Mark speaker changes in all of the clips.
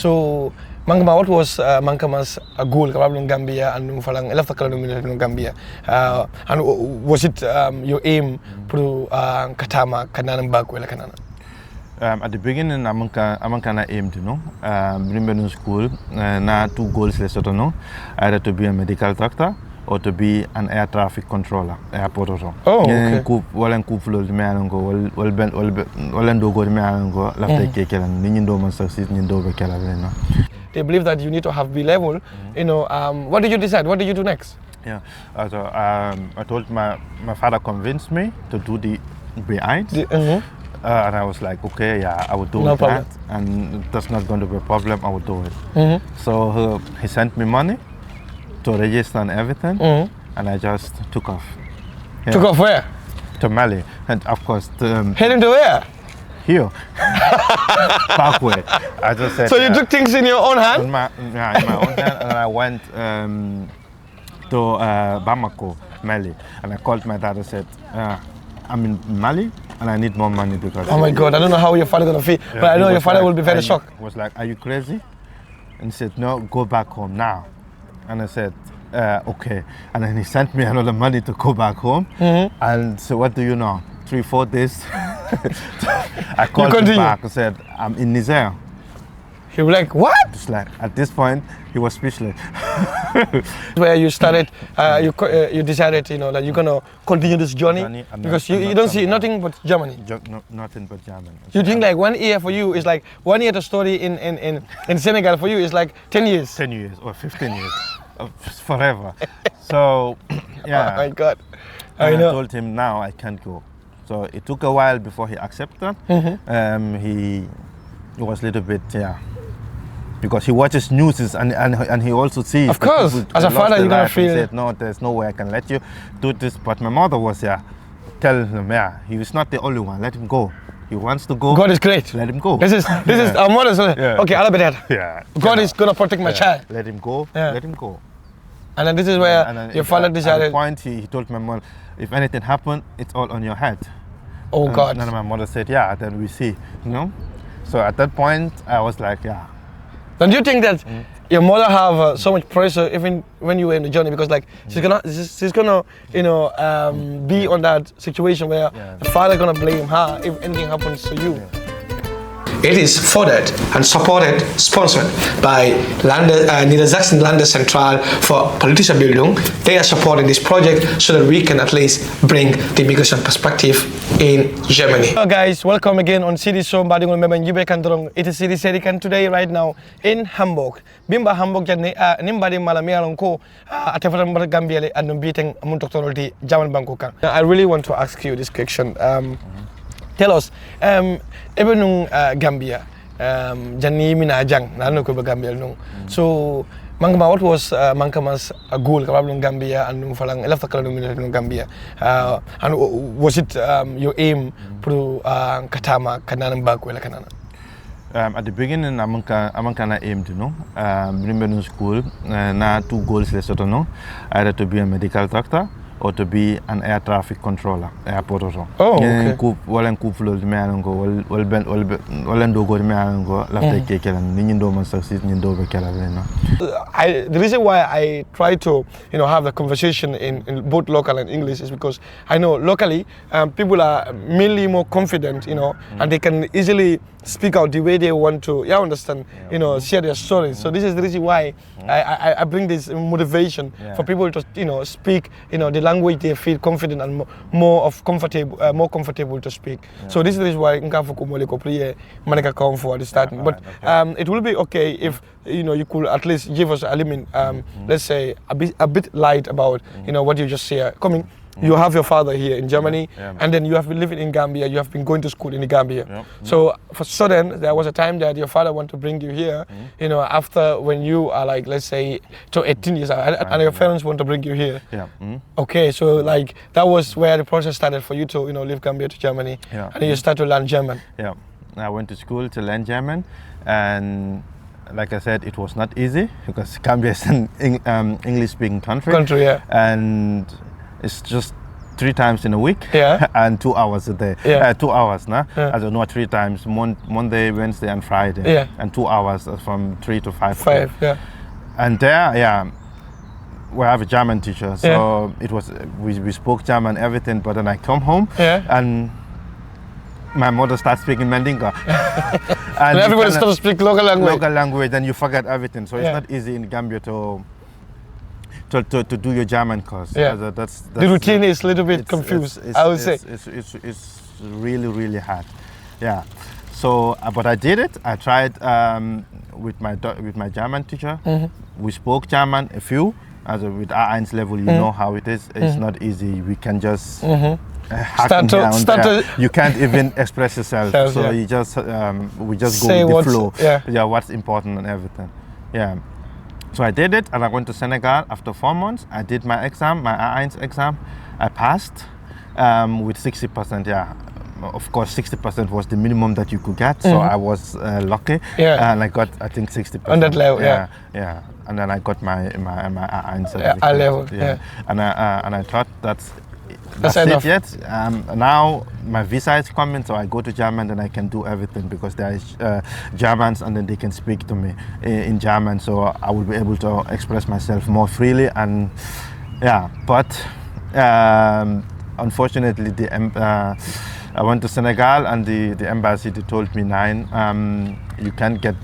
Speaker 1: So, Makanba, what was Makanba's goal in Gambia and Gambia? And was it your aim to Katama, Kanana Bagwell Kanana?
Speaker 2: At the beginning, I'm kind of aimed, bring school, na two goals less to know, either to be a medical doctor or to be an air traffic controller, airport or so.
Speaker 1: Oh, okay.
Speaker 2: Well, and flows me along well, and do go me along lafter cake and Nindo man succeed in Dover Calabina.
Speaker 1: They believe that you need to have B level. What did you decide? What did you do next?
Speaker 2: Yeah, so I told my father convinced me to do the B1. And I was like, okay, yeah, I would do
Speaker 1: No
Speaker 2: that,
Speaker 1: problem.
Speaker 2: and that's not going to be a problem. I would do it. So he sent me money to register and everything, and I just took off. Yeah.
Speaker 1: Took off where?
Speaker 2: To Mali, and of course
Speaker 1: Heading to where?
Speaker 2: here, Parkway. I just said.
Speaker 1: So you took things in your own hand?
Speaker 2: in my own hand, and I went to Bamako, Mali, and I called my dad and said, I'm in Mali. And I need more money because...
Speaker 1: Oh my God, I don't know how your father gonna feel, but I know your father will be very shocked.
Speaker 2: He was like, are you crazy? And he said, no, go back home now. And I said, okay. And then he sent me another money to go back home. And so what do you know? 3-4 days, I called him back and said, I'm in Niger.
Speaker 1: He was like, what?
Speaker 2: Just like, at this point, he was speechless.
Speaker 1: Where you started, you decided, that you're gonna continue this journey because you don't see nothing but Germany.
Speaker 2: Nothing but German.
Speaker 1: You think like 1 year for you is like 1 year to study in Senegal for you is like 10 years.
Speaker 2: 10 years or 15 years, forever. So, yeah.
Speaker 1: Oh my God.
Speaker 2: I told him now I can't go. So it took a while before he accepted. He was a little bit, because he watches news and he also sees.
Speaker 1: Of course, as a father, you're gonna feel.
Speaker 2: He said, no, there's no way I can let you do this. But my mother was telling him, he is not the only one. Let him go. He wants to go.
Speaker 1: God is great.
Speaker 2: Let him go.
Speaker 1: This is our mother. Okay, I'll be there.
Speaker 2: Yeah.
Speaker 1: God is gonna protect my child.
Speaker 2: Let him go.
Speaker 1: Yeah.
Speaker 2: Let him go.
Speaker 1: And then this is where your father decided.
Speaker 2: At the point, he told my mom, if anything happened, it's all on your head.
Speaker 1: Oh God.
Speaker 2: And then my mother said, then we see, So at that point, I was like,
Speaker 1: Don't you think that your mother have so much pressure even when you were in the journey because like she's gonna be on that situation where the father gonna blame her if anything happens to you. It is funded and sponsored by Niedersachsen Landeszentrale for Politische Bildung. They are supporting this project so that we can at least bring the migration perspective in Germany. Hello guys, welcome again on CD Show. It is CD Serikan today right now in Hamburg. Bimba Hamburg nimbadi malamialonko atefatan Gambia and beating Muntotorolti German Bankoka. I really want to ask you this question. Tell us, even Gambia, Jani mina jang, nano ko Gambia nung. So, Makanba, what was Makanba's goal in Gambia and falang elaf in Gambia? And was it your aim to Katama, Kanana Bagwell Kanana?
Speaker 2: At the beginning, I'm kind of aimed, bring school, na two goals less to know, either to be a medical doctor or to be an air traffic controller, airport or so.
Speaker 1: Oh, okay.
Speaker 2: Well, and flows me along well, and do go me along lafter cake and Nindo man succeed in Dover Calabina.
Speaker 1: The reason why I try to have the conversation in both local and English is because I know locally people are mainly more confident, and they can easily speak out the way they want to understand, share their stories. So this is the reason why I bring this motivation for people to speak the language they feel confident and more comfortable to speak. So this is the reason why Manaka come for the starting. But it will be okay if you could at least give us a limit, let's say a bit light about what you just share. You have your father here in Germany, and then you have been living in Gambia. You have been going to school in the Gambia. So for sudden, there was a time that your father wanted to bring you here. After when you are like, let's say, to 18 years old, and your parents want to bring you here. Okay, so like that was where the process started for you to leave Gambia to Germany, and you start to learn German. Yeah,
Speaker 2: I went to school to learn German, and like I said, it was not easy because Gambia is an English-speaking country. And it's just 3 times in a week,
Speaker 1: Yeah.
Speaker 2: and 2 hours a day.
Speaker 1: Yeah.
Speaker 2: 2 hours, nah?
Speaker 1: Yeah.
Speaker 2: I don't know, 3 times, Monday, Wednesday, and Friday.
Speaker 1: Yeah.
Speaker 2: And 2 hours from 3 to 5.
Speaker 1: 5, yeah.
Speaker 2: And there, yeah, we have a German teacher, so it was we spoke German, everything. But then I come home, and my mother starts speaking Mandinka.
Speaker 1: And everybody starts to speak local language.
Speaker 2: Local language, and you forget everything. So it's not easy in Gambia to do your German course.
Speaker 1: Yeah.
Speaker 2: That's
Speaker 1: the routine is a little bit confused, I would say.
Speaker 2: It's really, really hard. Yeah. So, but I did it. I tried with my German teacher. We spoke German a few. With A1 level, you know how it is. It's not easy. We can just you can't even express yourself. So you just we just go with the flow. Yeah, what's important and everything. Yeah. So I did it, and I went to Senegal after 4 months. I did my exam, my A1 exam. I passed with 60%. Yeah. Of course, 60% was the minimum that you could get, so I was lucky. Yeah. And I got, I think, 60%.
Speaker 1: On that level,
Speaker 2: yeah. And then I got my A1 certificate.
Speaker 1: A level, yeah.
Speaker 2: And I thought that's it yet. Now my visa is coming, so I go to German and I can do everything because there is Germans, and then they can speak to me in German, so I will be able to express myself more freely. And yeah, but unfortunately, I went to Senegal, and the embassy, they told me, you can't get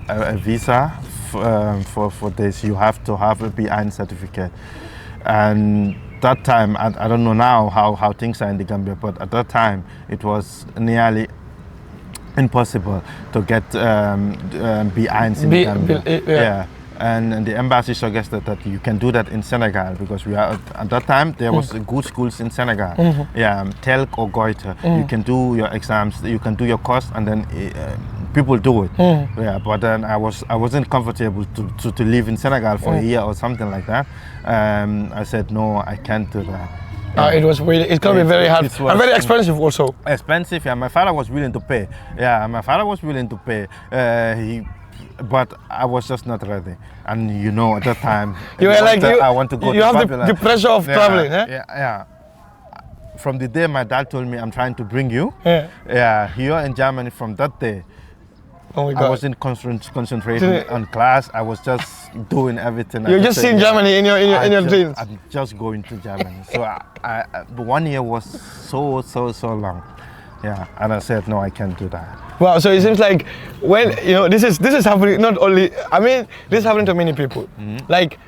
Speaker 2: a visa for this. You have to have a B1 certificate. And that time, I don't know now how things are in the Gambia, but at that time it was nearly impossible to get B1s in the Gambia. Yeah. And the embassy suggested that you can do that in Senegal, because we are at that time there was good schools in Senegal. Yeah, Telk or Goiter. You can do your exams, you can do your course, and then people do it. Yeah, but then I wasn't comfortable to live in Senegal for a year or something like that. I said no, I can't do that.
Speaker 1: It was really, it's gonna be very hard and very expensive also.
Speaker 2: Expensive, yeah. My father was willing to pay. Yeah, my father was willing to pay. But I was just not ready, and you know, at that time,
Speaker 1: you were like,
Speaker 2: I want to go.
Speaker 1: You have the pressure of traveling,
Speaker 2: Yeah. From the day my dad told me, I'm trying to bring you, here in Germany, from that day,
Speaker 1: oh my God.
Speaker 2: I wasn't concentrating on class. I was just doing everything.
Speaker 1: You're just seeing Germany in your dreams.
Speaker 2: I'm just going to Germany. So I 1 year was so long. Yeah, and I said no, I can't do that.
Speaker 1: Wow, so it seems like when this is happening, not only, I mean, this is happening to many people. Like,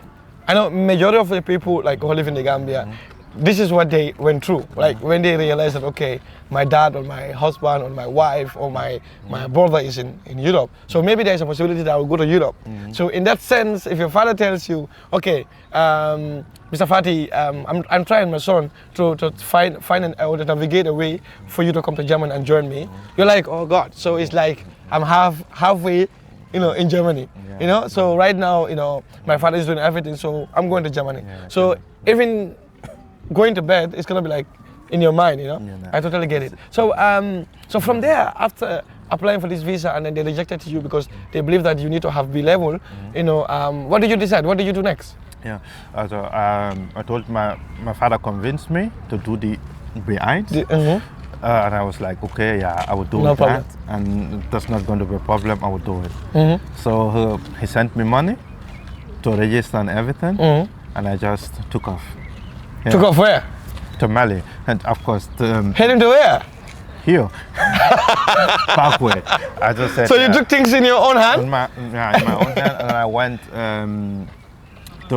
Speaker 1: I know majority of the people like who live in the Gambia, this is what they went through. Like when they realized that, okay, my dad or my husband or my wife or my brother is in Europe, so maybe there's a possibility that I will go to Europe. So in that sense, if your father tells you, okay, Mr. Fatty, I'm trying, my son, to find or to navigate a way for you to come to Germany and join me, you're like, oh God. So it's like I'm halfway, in Germany. So right now, my father is doing everything, so I'm going to Germany. So even going to bed, it's gonna be like in your mind, I totally get it. So so from there, after applying for this visa and then they rejected you because they believe that you need to have B level, what did you decide? What did you do next?
Speaker 2: Yeah, so I told my father convinced me to do the B1. And I was like, okay, yeah, I will do
Speaker 1: no
Speaker 2: that,
Speaker 1: problem.
Speaker 2: and that's not going to be a problem. I will do it. So he sent me money to register and everything, and I just took off. Yeah.
Speaker 1: Took off where?
Speaker 2: To Mali, and of course.
Speaker 1: Heading to where?
Speaker 2: Here. Parkway. I just said.
Speaker 1: So you took things in your own hand?
Speaker 2: In my own hand, and I went to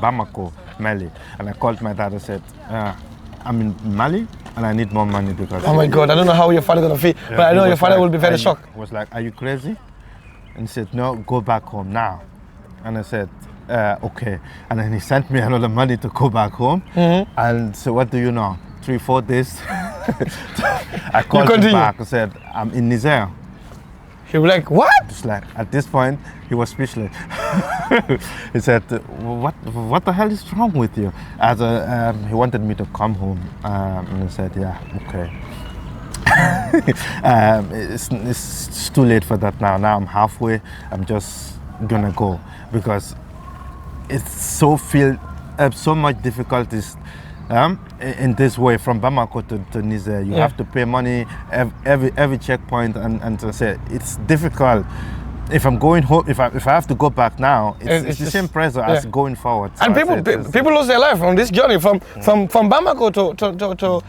Speaker 2: Bamako, Mali, and I called my dad and said, I'm in Mali and I need more money because.
Speaker 1: Oh my God, I don't know how your father gonna feel, but I know your father will be very shocked.
Speaker 2: He was like, are you crazy? And he said, no, go back home now. And I said, okay. And then he sent me another money to go back home. And so what do you know? 3-4 days. I called him back and said, I'm in Niger.
Speaker 1: He was like, what?
Speaker 2: Just like, at this point, he was speechless. He said, what the hell is wrong with you? He wanted me to come home. And I said, yeah, okay. It's too late for that now. Now I'm halfway. I'm just gonna go because it's so much difficulties. in this way from Bamako to Niger. You have to pay money every checkpoint, and to say it's difficult. If I'm going home, if I have to go back now, it's the same pressure as going forward. So
Speaker 1: and people lose their life on this journey from Bamako to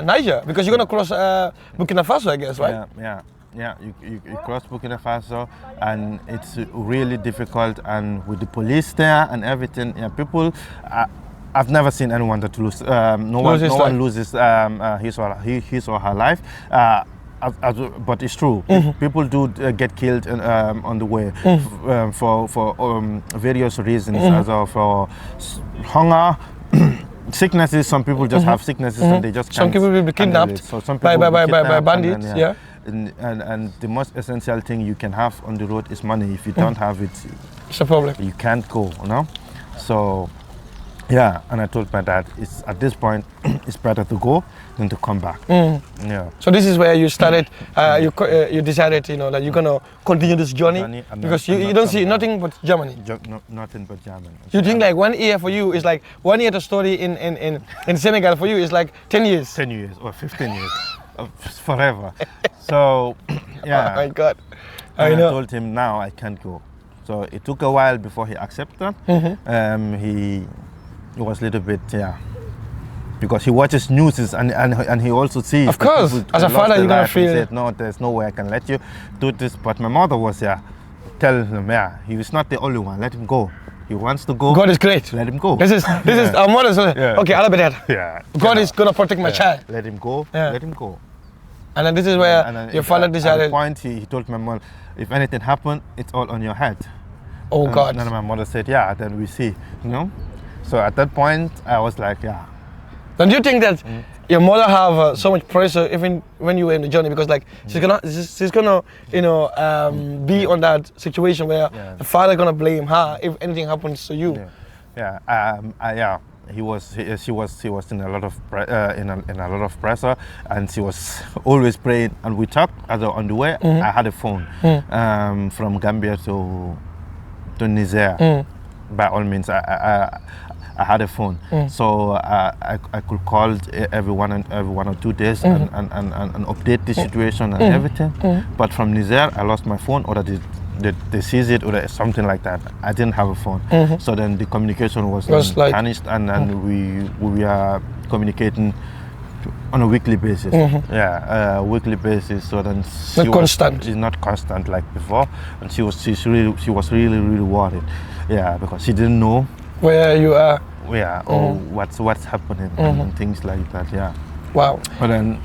Speaker 1: Niger, because you're gonna cross Burkina Faso, I guess, right?
Speaker 2: Yeah, you cross Burkina Faso, and it's really difficult, and with the police there and everything, people. I've never seen anyone that lose. No one loses his or her life. But it's true. People do get killed on the way for various reasons, as for hunger. Sicknesses. Some people just have sicknesses and they just can't.
Speaker 1: Some people will be kidnapped by bandits.
Speaker 2: And the most essential thing you can have on the road is money. If you don't have it,
Speaker 1: it's a problem.
Speaker 2: You can't go. So. Yeah, and I told my dad, it's at this point, it's better to go than to come back. Yeah.
Speaker 1: So this is where you started. You decided, that you're gonna continue this journey because you don't see nothing but Germany.
Speaker 2: Nothing but Germany.
Speaker 1: You think like 1 year for you is like 1 year to study in Senegal for you is like 10 years.
Speaker 2: 10 years or 15 years, forever. So yeah.
Speaker 1: Oh my God.
Speaker 2: I told him now I can't go. So it took a while before he accepted. He was a little bit, because he watches news and he also sees.
Speaker 1: Of course, as a father, you're gonna feel.
Speaker 2: He said, no, there's no way I can let you do this. But my mother was telling him, he is not the only one. Let him go. He wants to go.
Speaker 1: God is great.
Speaker 2: Let him go.
Speaker 1: This is our mother. Okay, I'll be there.
Speaker 2: Yeah.
Speaker 1: God is gonna protect my child.
Speaker 2: Let him go. Let him go.
Speaker 1: And then this is where your father decided.
Speaker 2: At the point, he told my mom, if anything happened, it's all on your head.
Speaker 1: Oh God.
Speaker 2: And then my mother said, then we see, So at that point, I was like,
Speaker 1: Don't you think that your mother have so much pressure even when you were in the journey, because like she's gonna be on that situation where the father gonna blame her if anything happens to you.
Speaker 2: She was in a lot of in a lot of pressure, and she was always praying. And we talked on the way. I had a phone from Gambia to Niger. By all means, I had a phone, so I could call every 1 or 2 days and update the situation and everything. But from Niger, I lost my phone, or they seized it, or something like that. I didn't have a phone, so then the communication was vanished, and we are communicating on a weekly basis. Weekly basis. So then she's not constant like before, and she was really worried. Because she didn't know
Speaker 1: where you are.
Speaker 2: Or what's happening and things like that.
Speaker 1: Wow.
Speaker 2: But then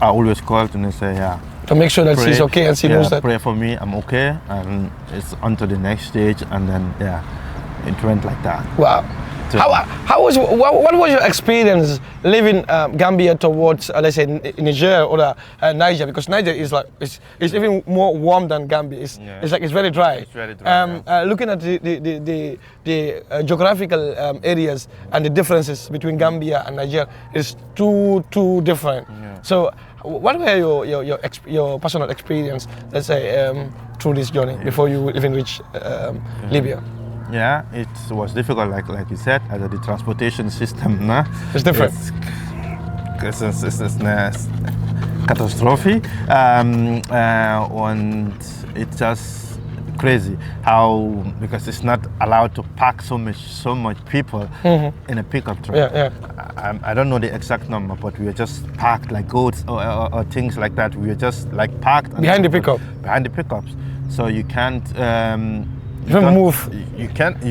Speaker 2: I always called and I say
Speaker 1: to make sure that she's okay and she knows that.
Speaker 2: Pray for me, I'm okay, and it's on to the next stage, and then it went like that. What
Speaker 1: was your experience living Gambia towards, let's say, Niger or Niger? Because Niger is like it's even more warm than Gambia. It's very dry.
Speaker 2: It's very dry.
Speaker 1: Looking at the geographical areas and the differences between Gambia and Niger is too different. So, what were your personal experience, let's say, through this journey before you even reach Libya?
Speaker 2: It was difficult, like you said, the transportation system.
Speaker 1: It's different.
Speaker 2: It's catastrophe, and it's just crazy how, because it's not allowed to pack so much people in a pickup truck. I don't know the exact number, but we were just packed like goats or things like that. We were just like packed
Speaker 1: behind the
Speaker 2: pickups. So you can't.
Speaker 1: Move.
Speaker 2: You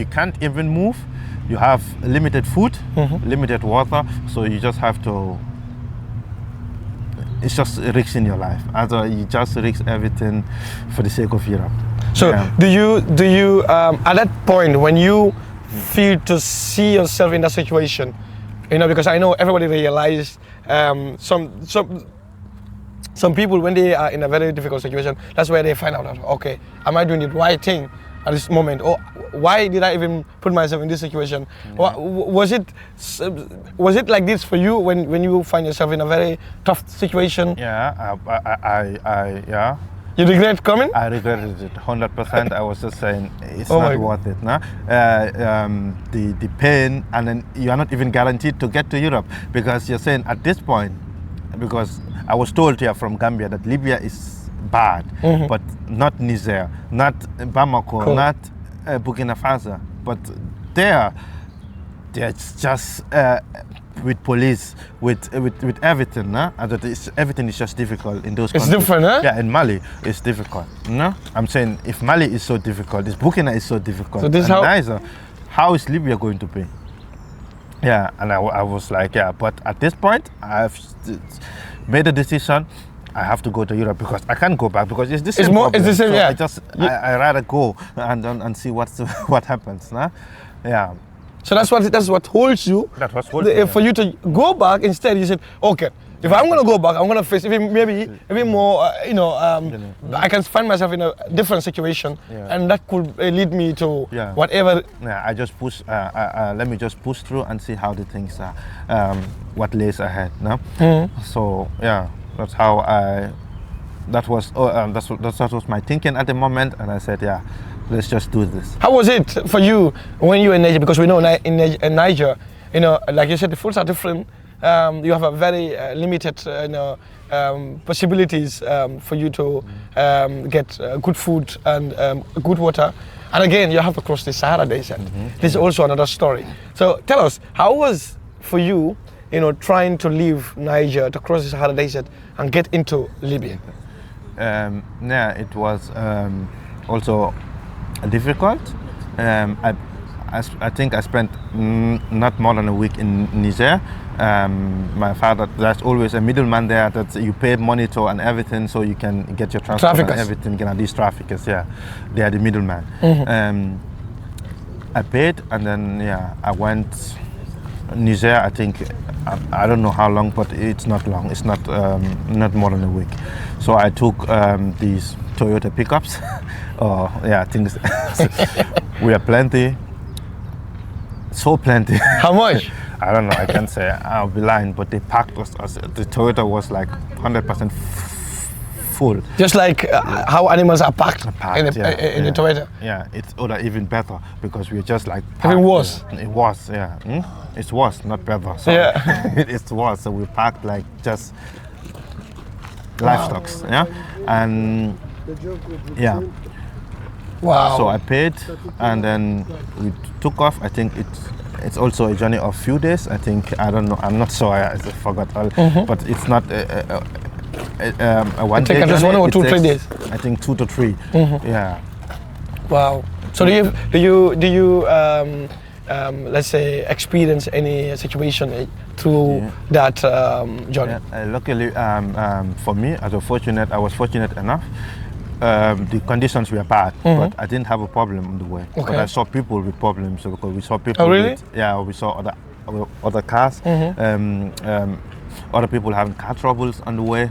Speaker 2: can't even move. You have limited food, limited water, so you just have to. It's just a risk in your life. You just risk everything for the sake of Europe.
Speaker 1: So do you at that point when you feel to see yourself in that situation, because I know everybody realized some people, when they are in a very difficult situation, that's where they find out that, okay, am I doing the right thing at this moment, or why did I even put myself in this situation? Was it like this for you when you find yourself in a very tough situation? You regret coming?
Speaker 2: I regretted it 100%. I was just saying it's
Speaker 1: Oh my
Speaker 2: not worth it. No? The pain, and then you are not even guaranteed to get to Europe, because you're saying at this point, because I was told here from Gambia that Libya is bad, but not Niger, not Bamako, not Burkina Faso, but there it's just with police, with everything, no? And that everything is just difficult in those countries.
Speaker 1: It's different, huh?
Speaker 2: Yeah, in Mali, it's difficult. No, I'm saying if Mali is so difficult, this Burkina is so difficult.
Speaker 1: So this
Speaker 2: and
Speaker 1: how?
Speaker 2: Niger, how is Libya going to be? Yeah, and I was like, yeah, but at this point, I've made a decision. I have to go to Europe because I can't go back because it's the same.
Speaker 1: It's the same,
Speaker 2: so
Speaker 1: yeah.
Speaker 2: I rather go and see what happens. Nah? Yeah.
Speaker 1: So that's what holds you.
Speaker 2: That was holding
Speaker 1: For you to go back, instead you said, okay, if I'm gonna go back, I'm gonna face maybe more. I can find myself in a different situation, and that could lead me to whatever.
Speaker 2: Yeah, I just push. Let me just push through and see how the things are. What lays ahead. No. So yeah, that's how I. That was that was my thinking at the moment, and I said, yeah. Let's just do this. How
Speaker 1: was it for you when you were in Niger? Because we know in Niger, like you said, the foods are different. You have a very limited, possibilities for you to get good food and good water. And again, you have to cross the Sahara Desert. This is also another story. So tell us, how was for you, trying to leave Niger to cross the Sahara Desert and get into Libya?
Speaker 2: Yeah, it was also difficult. I think I spent not more than a week in Niger. My father, there's always a middleman there that you pay money to and everything, so you can get your transport and everything. These traffickers, yeah, they are the middleman. I paid, and then I went Niger. I think I don't know how long, but it's not long. It's not more than a week. So I took these Toyota pickups. Things. We are plenty. So plenty.
Speaker 1: How much?
Speaker 2: I don't know. I can't say. I'll be lying, but they packed us. The Toyota was like 100% full.
Speaker 1: Just like how animals are packed in the Toyota.
Speaker 2: Yeah, it's even better because we're just like.
Speaker 1: Even worse.
Speaker 2: It was, yeah. It's worse, not better. So it's worse. So we packed like just livestock, and
Speaker 1: Wow.
Speaker 2: So I paid, and then we took off. I think it's also a journey of few days. I think, I don't know. I'm not sure. I forgot all. But it's not a 1 day.
Speaker 1: I think just 1 or 2, 3 days.
Speaker 2: I think 2 to 3. Yeah.
Speaker 1: Wow. So do you let's say experience any situation through that journey?
Speaker 2: Luckily, for me, I was fortunate enough. The conditions were bad, but I didn't have a problem on the way.
Speaker 1: Okay.
Speaker 2: But I saw people with problems, so because we saw people.
Speaker 1: Oh, really?
Speaker 2: We saw other cars. Other people having car troubles on the way.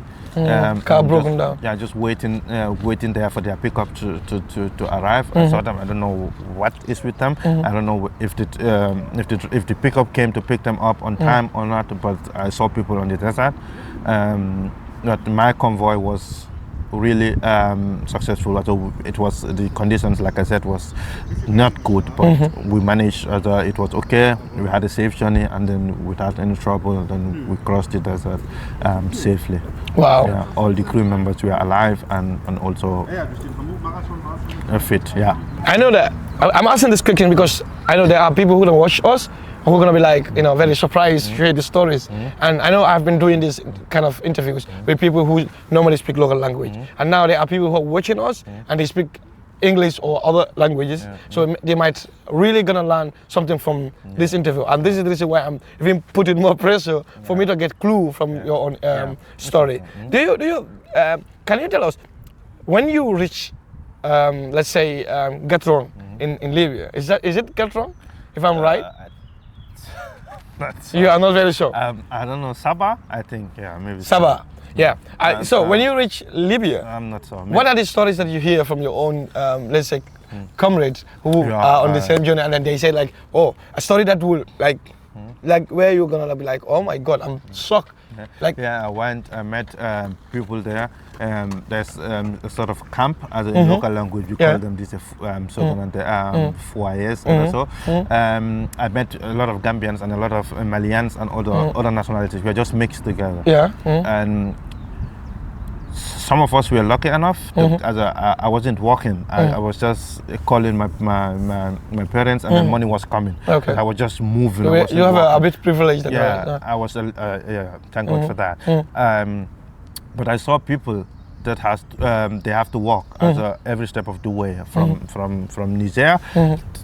Speaker 1: Car broken down.
Speaker 2: Yeah, just waiting there for their pickup to arrive. I saw them. I don't know what is with them. I don't know if the pickup came to pick them up on time or not. But I saw people on the desert. But my convoy was really successful. So it was, the conditions, like I said, was not good, but we managed. It was okay. We had a safe journey, and then without any trouble, then we crossed the desert safely.
Speaker 1: Wow!
Speaker 2: Yeah, all the crew members were alive and also fit. Yeah.
Speaker 1: I know that. I'm asking this question because I know there are people who don't watch us, who are gonna be like, very surprised to hear the stories. And I know I've been doing this kind of interviews with people who normally speak local language, and now there are people who are watching us and they speak English or other languages, so they might really gonna learn something from this interview. And this is the reason why I'm even putting more pressure for me to get clue from your own story. Do you can you tell us when you reach, let's say, Gatron in Libya? Is it Gatron? If I'm right. You are not very sure.
Speaker 2: I don't know. Sabah, I think. Yeah, maybe.
Speaker 1: Sabah. Yeah. So when you reach Libya,
Speaker 2: I'm not sure.
Speaker 1: What are the stories that you hear from your own, let's say, comrades who are on the same journey, and then they say like, oh, a story that will like where you're gonna be like, oh my God, I'm shocked Like,
Speaker 2: I went, I met people there. There's a sort of camp, as in local language, we call them this foyers and so. I met a lot of Gambians and a lot of Malians and other nationalities. We are just mixed together.
Speaker 1: Yeah.
Speaker 2: And some of us were lucky enough to, I wasn't working. I was just calling my parents, and the money was coming.
Speaker 1: Okay.
Speaker 2: I was just moving.
Speaker 1: You have a bit privileged.
Speaker 2: I was. Thank God for that. But I saw people that they have to walk every step of the way from Niger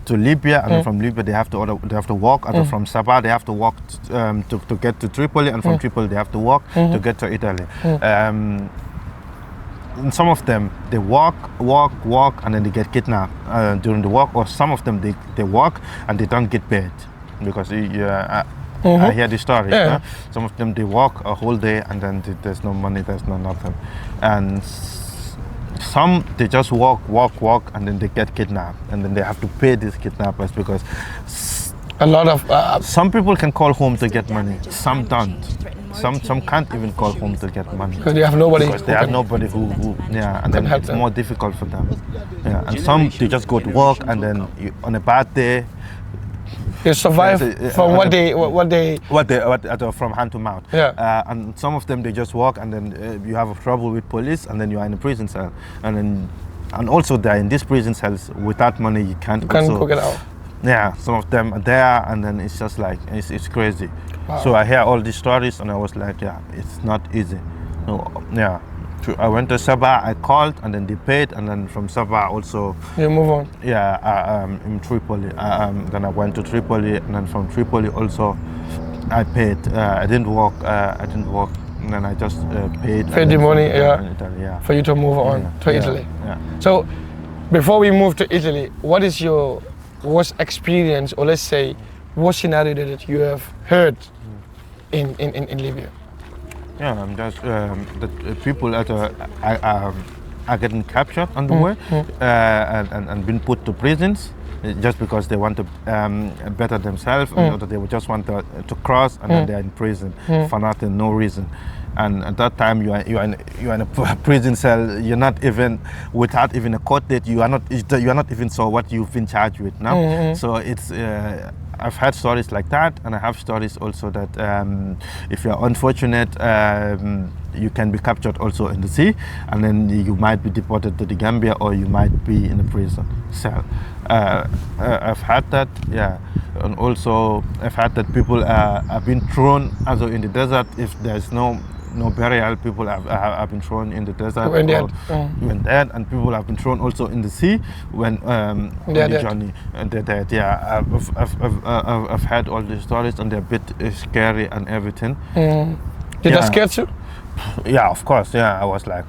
Speaker 2: to Libya, and then from Libya they have to walk. And from Sahara they have to walk to get to Tripoli, and from Tripoli they have to walk to get to Italy. And some of them they walk, and then they get kidnapped during the walk, or some of them they walk and they don't get paid because I hear the story. Some of them they walk a whole day and then there's no money, there's no nothing, and some they just walk, and then they get kidnapped, and then they have to pay these kidnappers because
Speaker 1: a lot of
Speaker 2: some people can call home to get money, some don't. Some can't even call home to get money
Speaker 1: because they have nobody.
Speaker 2: Because they have nobody who and then it's more difficult for them. And some they just go to work, and then on a bad day
Speaker 1: you survive from what they
Speaker 2: from hand to mouth. And some of them they just walk, and then you have trouble with police, and then you are in a prison cell, and also they're in these prison cells without money. You can't
Speaker 1: cook it out.
Speaker 2: Some of them are there, and then it's just like it's crazy. Wow. So I hear all these stories, and I was like, it's not easy. I went to Sahara, I called, and then they paid, and then from Sahara also.
Speaker 1: You move on.
Speaker 2: In Tripoli. Then I went to Tripoli, and then from Tripoli also, I paid. I didn't work, and then I just paid.
Speaker 1: Paid the money,
Speaker 2: Italy,
Speaker 1: for you to move on to Italy. So, before we move to Italy, what is your worst experience, or let's say, worst scenario that you have heard in Libya?
Speaker 2: I'm just the people that are getting captured on the way and been put to prisons just because they want to better themselves, or they just want to cross, and then they're in prison for nothing, no reason. And at that time, you are in a prison cell. You're not even without even a court date. You are not even saw what you've been charged with now. So it's. I've had stories like that, and I have stories also that if you're unfortunate, you can be captured also in the sea, and then you might be deported to the Gambia, or you might be in a prison cell. I've had that, and also I've had that people have been thrown also in the desert. If there's no burial, people have been thrown in the desert when dead, and people have been thrown also in the sea when the journey and they're dead. I've had all these stories, and they're a bit scary and everything.
Speaker 1: Did that scare you?
Speaker 2: Yeah, of course. I was like,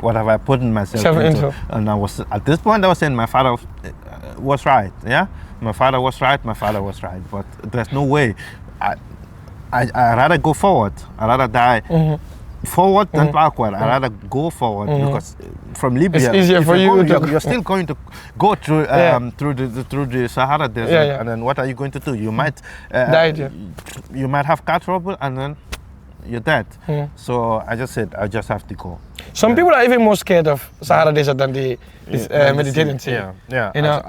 Speaker 2: what have I put in myself into? And I was at this point I was saying my father was right. My father was right, but there's no way. I rather go forward. I rather die forward than backward. I rather go forward because from Libya,
Speaker 1: it's easier for you.
Speaker 2: You're still going to go through through the Sahara desert, and then what are you going to do? You might die. You might have car trouble, and then you're dead. So I just said I just have to go.
Speaker 1: Some people are even more scared of Sahara desert than the Mediterranean Sea. You know,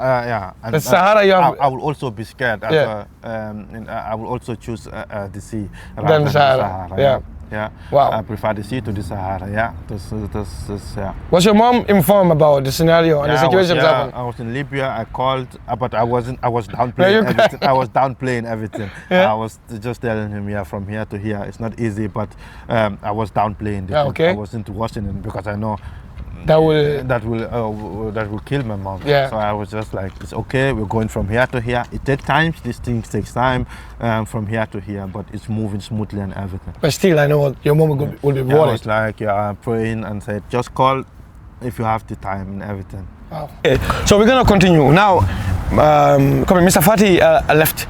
Speaker 2: And
Speaker 1: the Sahara,
Speaker 2: I will also be scared. I will also choose the sea rather
Speaker 1: than
Speaker 2: the
Speaker 1: Sahara. Wow.
Speaker 2: I prefer the sea to the Sahara.
Speaker 1: Was your mom informed about the scenario and the situation?
Speaker 2: I was in Libya. I called, but I wasn't. I was downplaying everything. I was downplaying everything. I was just telling him, from here to here, it's not easy. But I was downplaying it. I wasn't watching it because I know that will kill my mom. So I was just like, it's okay. We're going from here to here. It takes time. These things takes time from here to here, but it's moving smoothly and everything.
Speaker 1: But still, I know your mom will be worried.
Speaker 2: I was like, praying and said, just call if you have the time and everything.
Speaker 1: Wow. Okay. So we're gonna continue now. Mr. Fatty left,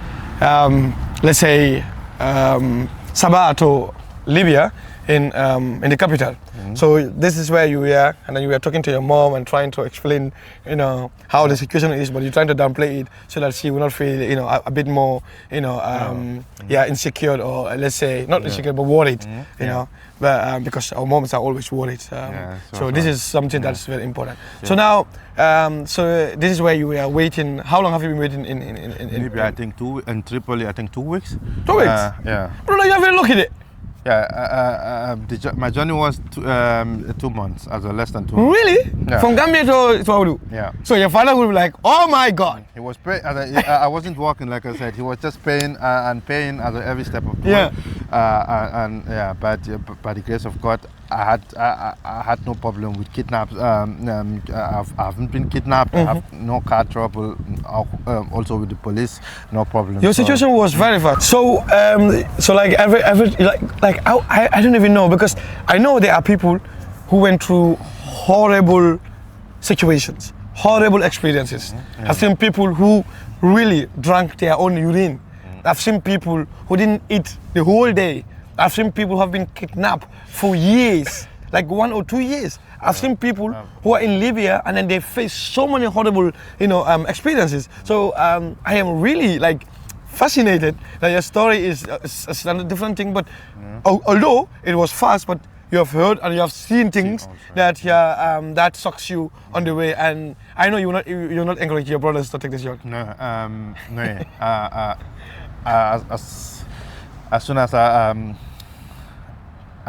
Speaker 1: let's say, Sabah to Libya, in the capital. So this is where you were, and then you were talking to your mom and trying to explain, how the situation is, but you're trying to downplay it so that she will not feel, a bit more, insecure, or let's say not insecure but worried, but because our moms are always worried. So this is something that's very important. So now, so this is where you were waiting. How long have you been waiting in
Speaker 2: Libya? I think in Tripoli, I think 2 weeks.
Speaker 1: 2 weeks?
Speaker 2: Yeah.
Speaker 1: Bro, you haven't looked at it.
Speaker 2: Yeah, my journey was 2 months, less than 2 months.
Speaker 1: Really?
Speaker 2: Yeah.
Speaker 1: From Gambia to Audu?
Speaker 2: Yeah.
Speaker 1: So your father would be like, oh my God.
Speaker 2: He was paying, I wasn't working, like I said. He was just paying and paying at every step of the way. But by the grace of God, I had no problem with kidnaps. I haven't been kidnapped. I have no car trouble. Also with the police, no problem.
Speaker 1: Your situation was very fast. So, like I don't even know, because I know there are people who went through horrible situations, horrible experiences. I've seen people who really drank their own urine. I've seen people who didn't eat the whole day. I've seen people who have been kidnapped for years, like 1 or 2 years. I've seen people who are in Libya and then they face so many horrible, experiences. So I am really fascinated that your story is a different thing. But although it was fast, but you have heard and you have seen things that that shocks you on the way. And I know you're not encouraging your brothers to take this job.
Speaker 2: No, as soon as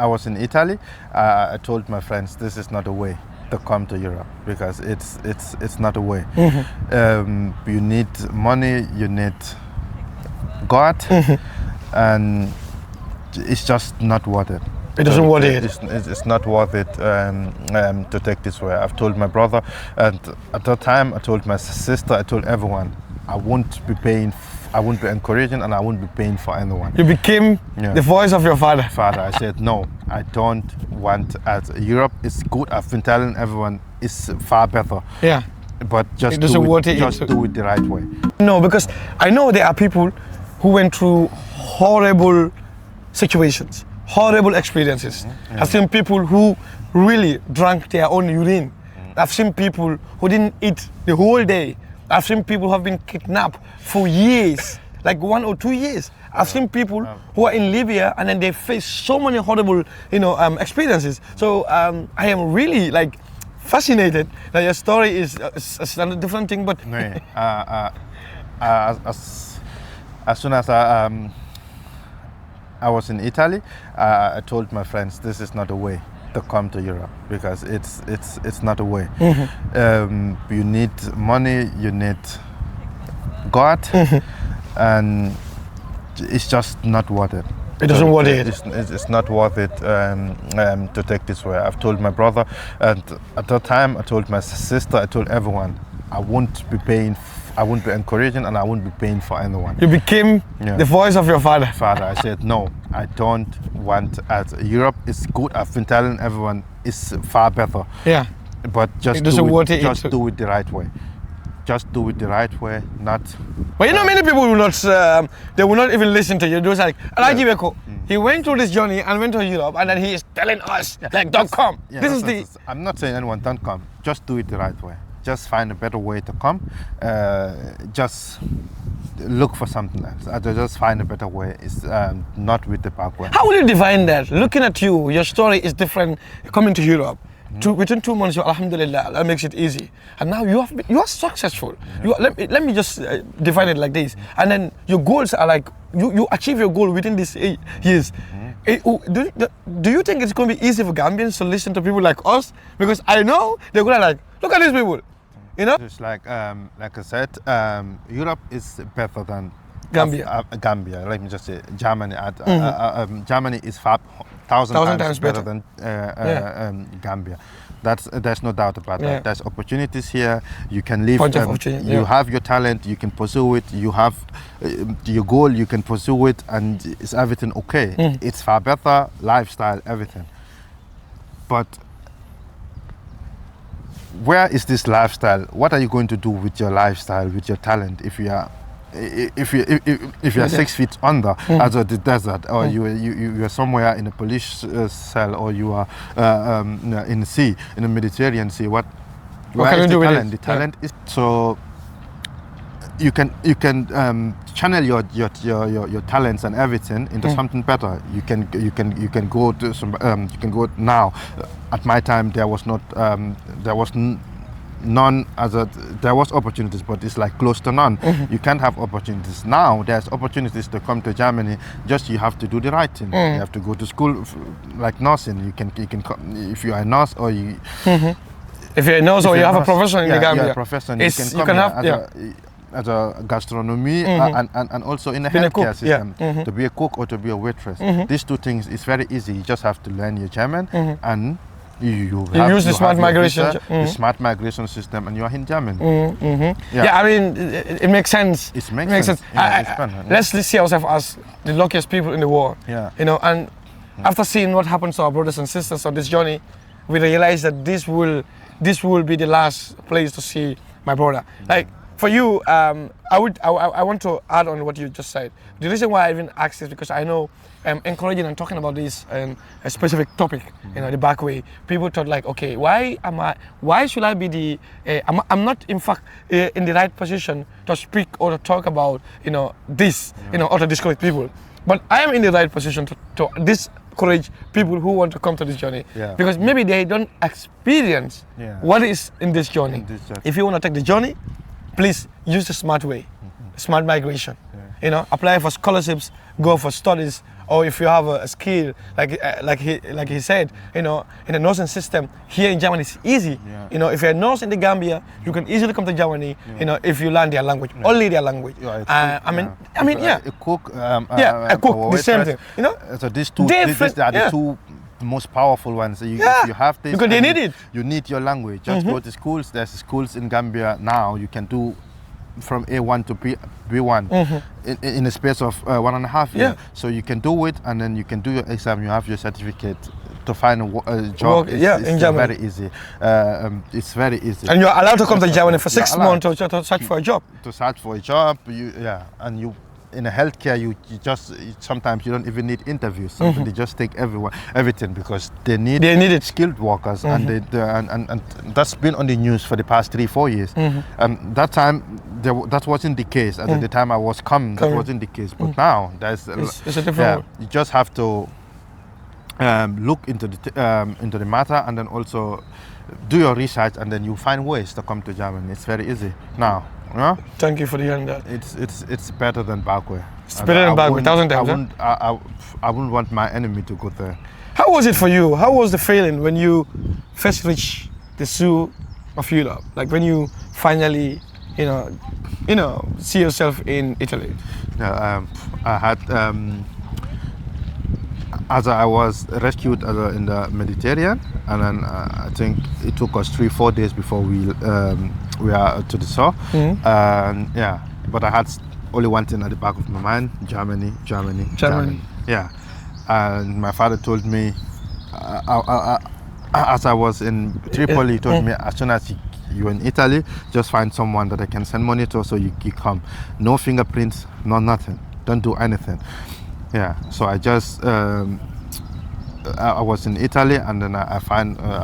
Speaker 2: I was in Italy, I told my friends this is not a way to come to Europe, because it's not a way. You need money, you need God, and it's just not worth it.
Speaker 1: It doesn't worth it.
Speaker 2: It's not worth it to take this way. I've told my brother, and at that time I told my sister, I told everyone, I won't be paying. I won't be encouraging, and I won't be paying for anyone.
Speaker 1: You became the voice of your father.
Speaker 2: I said, no, I don't want. Europe is good. I've been telling everyone it's far better.
Speaker 1: Yeah.
Speaker 2: But just do it the right way.
Speaker 1: No, because I know there are people who went through horrible situations, horrible experiences. I've seen people who really drank their own urine. I've seen people who didn't eat the whole day. I've seen people who have been kidnapped for years, like 1 or 2 years. I've seen people who are in Libya and then they face so many horrible, experiences. So I am really fascinated that your story is a different thing. But
Speaker 2: as soon as I was in Italy, I told my friends this is not a way to come to Europe, because it's not a way. You need money, you need God, and it's just not worth it.
Speaker 1: It doesn't worth it.
Speaker 2: It's not worth it to take this way. I've told my brother, and at that time I told my sister, I told everyone, I won't be paying. I won't be encouraging, and I won't be paying for anyone.
Speaker 1: You became the voice of your father.
Speaker 2: I said, no, I don't want. Europe is good. I've been telling everyone it's far better.
Speaker 1: Yeah.
Speaker 2: But just do it the right way. Just do it the right way, not.
Speaker 1: But many people will not. They will not even listen to you. They was like, Alaji Beko, he went through this journey and went to Europe, and then he is telling us don't come.
Speaker 2: I'm not saying anyone don't come. Just do it the right way. Just find a better way to come. Just look for something else. Just find a better way. It's not with the back way.
Speaker 1: How will you define that? Looking at you, your story is different. Coming to Europe, within 2 months, alhamdulillah, that makes it easy. And now you are successful. Let me just define it like this. And then your goals are you achieve your goal within these 8 years. Do you think it's going to be easy for Gambians to listen to people like us? Because I know they're going to look at these people.
Speaker 2: Just like I said, Europe is better than
Speaker 1: Gambia.
Speaker 2: Gambia. Let me just say, Germany. Germany is 1,000 times better than Gambia. There's no doubt about that. There's opportunities here. You can live. You have your talent. You can pursue it. You have your goal. You can pursue it, and it's everything okay. It's far better lifestyle, everything. But where is this lifestyle? What are you going to do with your lifestyle, with your talent, if you are if you are 6 feet under as of the desert, or you are somewhere in a police cell, or you are in the sea, in the Mediterranean Sea, what
Speaker 1: can you do with it?
Speaker 2: The talent is so. You can channel your talents and everything into something better. You can go to some you can go now. At my time, there was not none there was opportunities, but it's like close to none. You can't have opportunities now. There's opportunities to come to Germany. Just you have to do the right thing. You have to go to school like nursing. You can if you are a nurse, or you
Speaker 1: if you're a nurse, or you have a profession in the Gambia,
Speaker 2: you're a profession. You can have as a gastronomy and also in the healthcare system, to be a cook or to be a waitress. These two things is very easy. You just have to learn your German and you use
Speaker 1: the smart migration,
Speaker 2: the smart migration system, and you are in Germany.
Speaker 1: I mean, it makes sense.
Speaker 2: It makes sense.
Speaker 1: Let's see ourselves as the luckiest people in the world. You know, and after seeing what happens to our brothers and sisters on this journey, we realize that this will be the last place to see my brother. Like, for you, I want to add on what you just said. The reason why I even asked is because I know encouraging and talking about this a specific topic, you know, the back way. People thought like, okay, why should I be the? I'm not in fact in the right position to speak or to talk about, you know, this, you know, or to discourage people. But I am in the right position to discourage people who want to come to this journey, because maybe they don't experience what is in this journey. If you want to take the journey, please use the smart way, smart migration. You know, apply for scholarships, go for studies, or if you have a skill, like he said, you know, in the nursing system here in Germany, it's easy. You know, if you're a nurse in the Gambia, you can easily come to Germany. You know, if you learn their language, only their language.
Speaker 2: A cook,
Speaker 1: a cook, the same thing. You know,
Speaker 2: so these are the two most powerful ones. If you have this,
Speaker 1: because they need it.
Speaker 2: You need your language. Just go to schools. There's schools in Gambia now. You can do from A1 to B1 in a space of 1.5 years. So you can do it, and then you can do your exam. You have your certificate. To find a job in Germany. Very easy. It's very easy.
Speaker 1: And you're allowed to come to Germany for 6 months to search for a job.
Speaker 2: To search for a job, and you. In a healthcare, you just sometimes you don't even need interviews. They just take everything because they need skilled workers, and that's been on the news for the past 3-4 years. That time that wasn't the case. At the time I was coming, that wasn't the case. But now it's
Speaker 1: a different.
Speaker 2: You just have to look into the matter, and then also do your research, and then you find ways to come to Germany. It's very easy now.
Speaker 1: Thank you for hearing that.
Speaker 2: It's better than Backway.
Speaker 1: It's better than Backway, 1,000 times.
Speaker 2: I wouldn't want my enemy to go there.
Speaker 1: How was it for you? How was the feeling when you first reached the zoo of Europe? Like when you finally, you know, see yourself in Italy?
Speaker 2: I had. As I was rescued in the Mediterranean, and then I think it took us 3-4 days before we are to the shore. But I had only one thing at the back of my mind: Germany. Yeah, and my father told me, as I was in Tripoli, he told me, as soon as you're in Italy, just find someone that I can send money to, so you come. No fingerprints, no nothing. Don't do anything. Yeah, so I just I was in Italy, and then I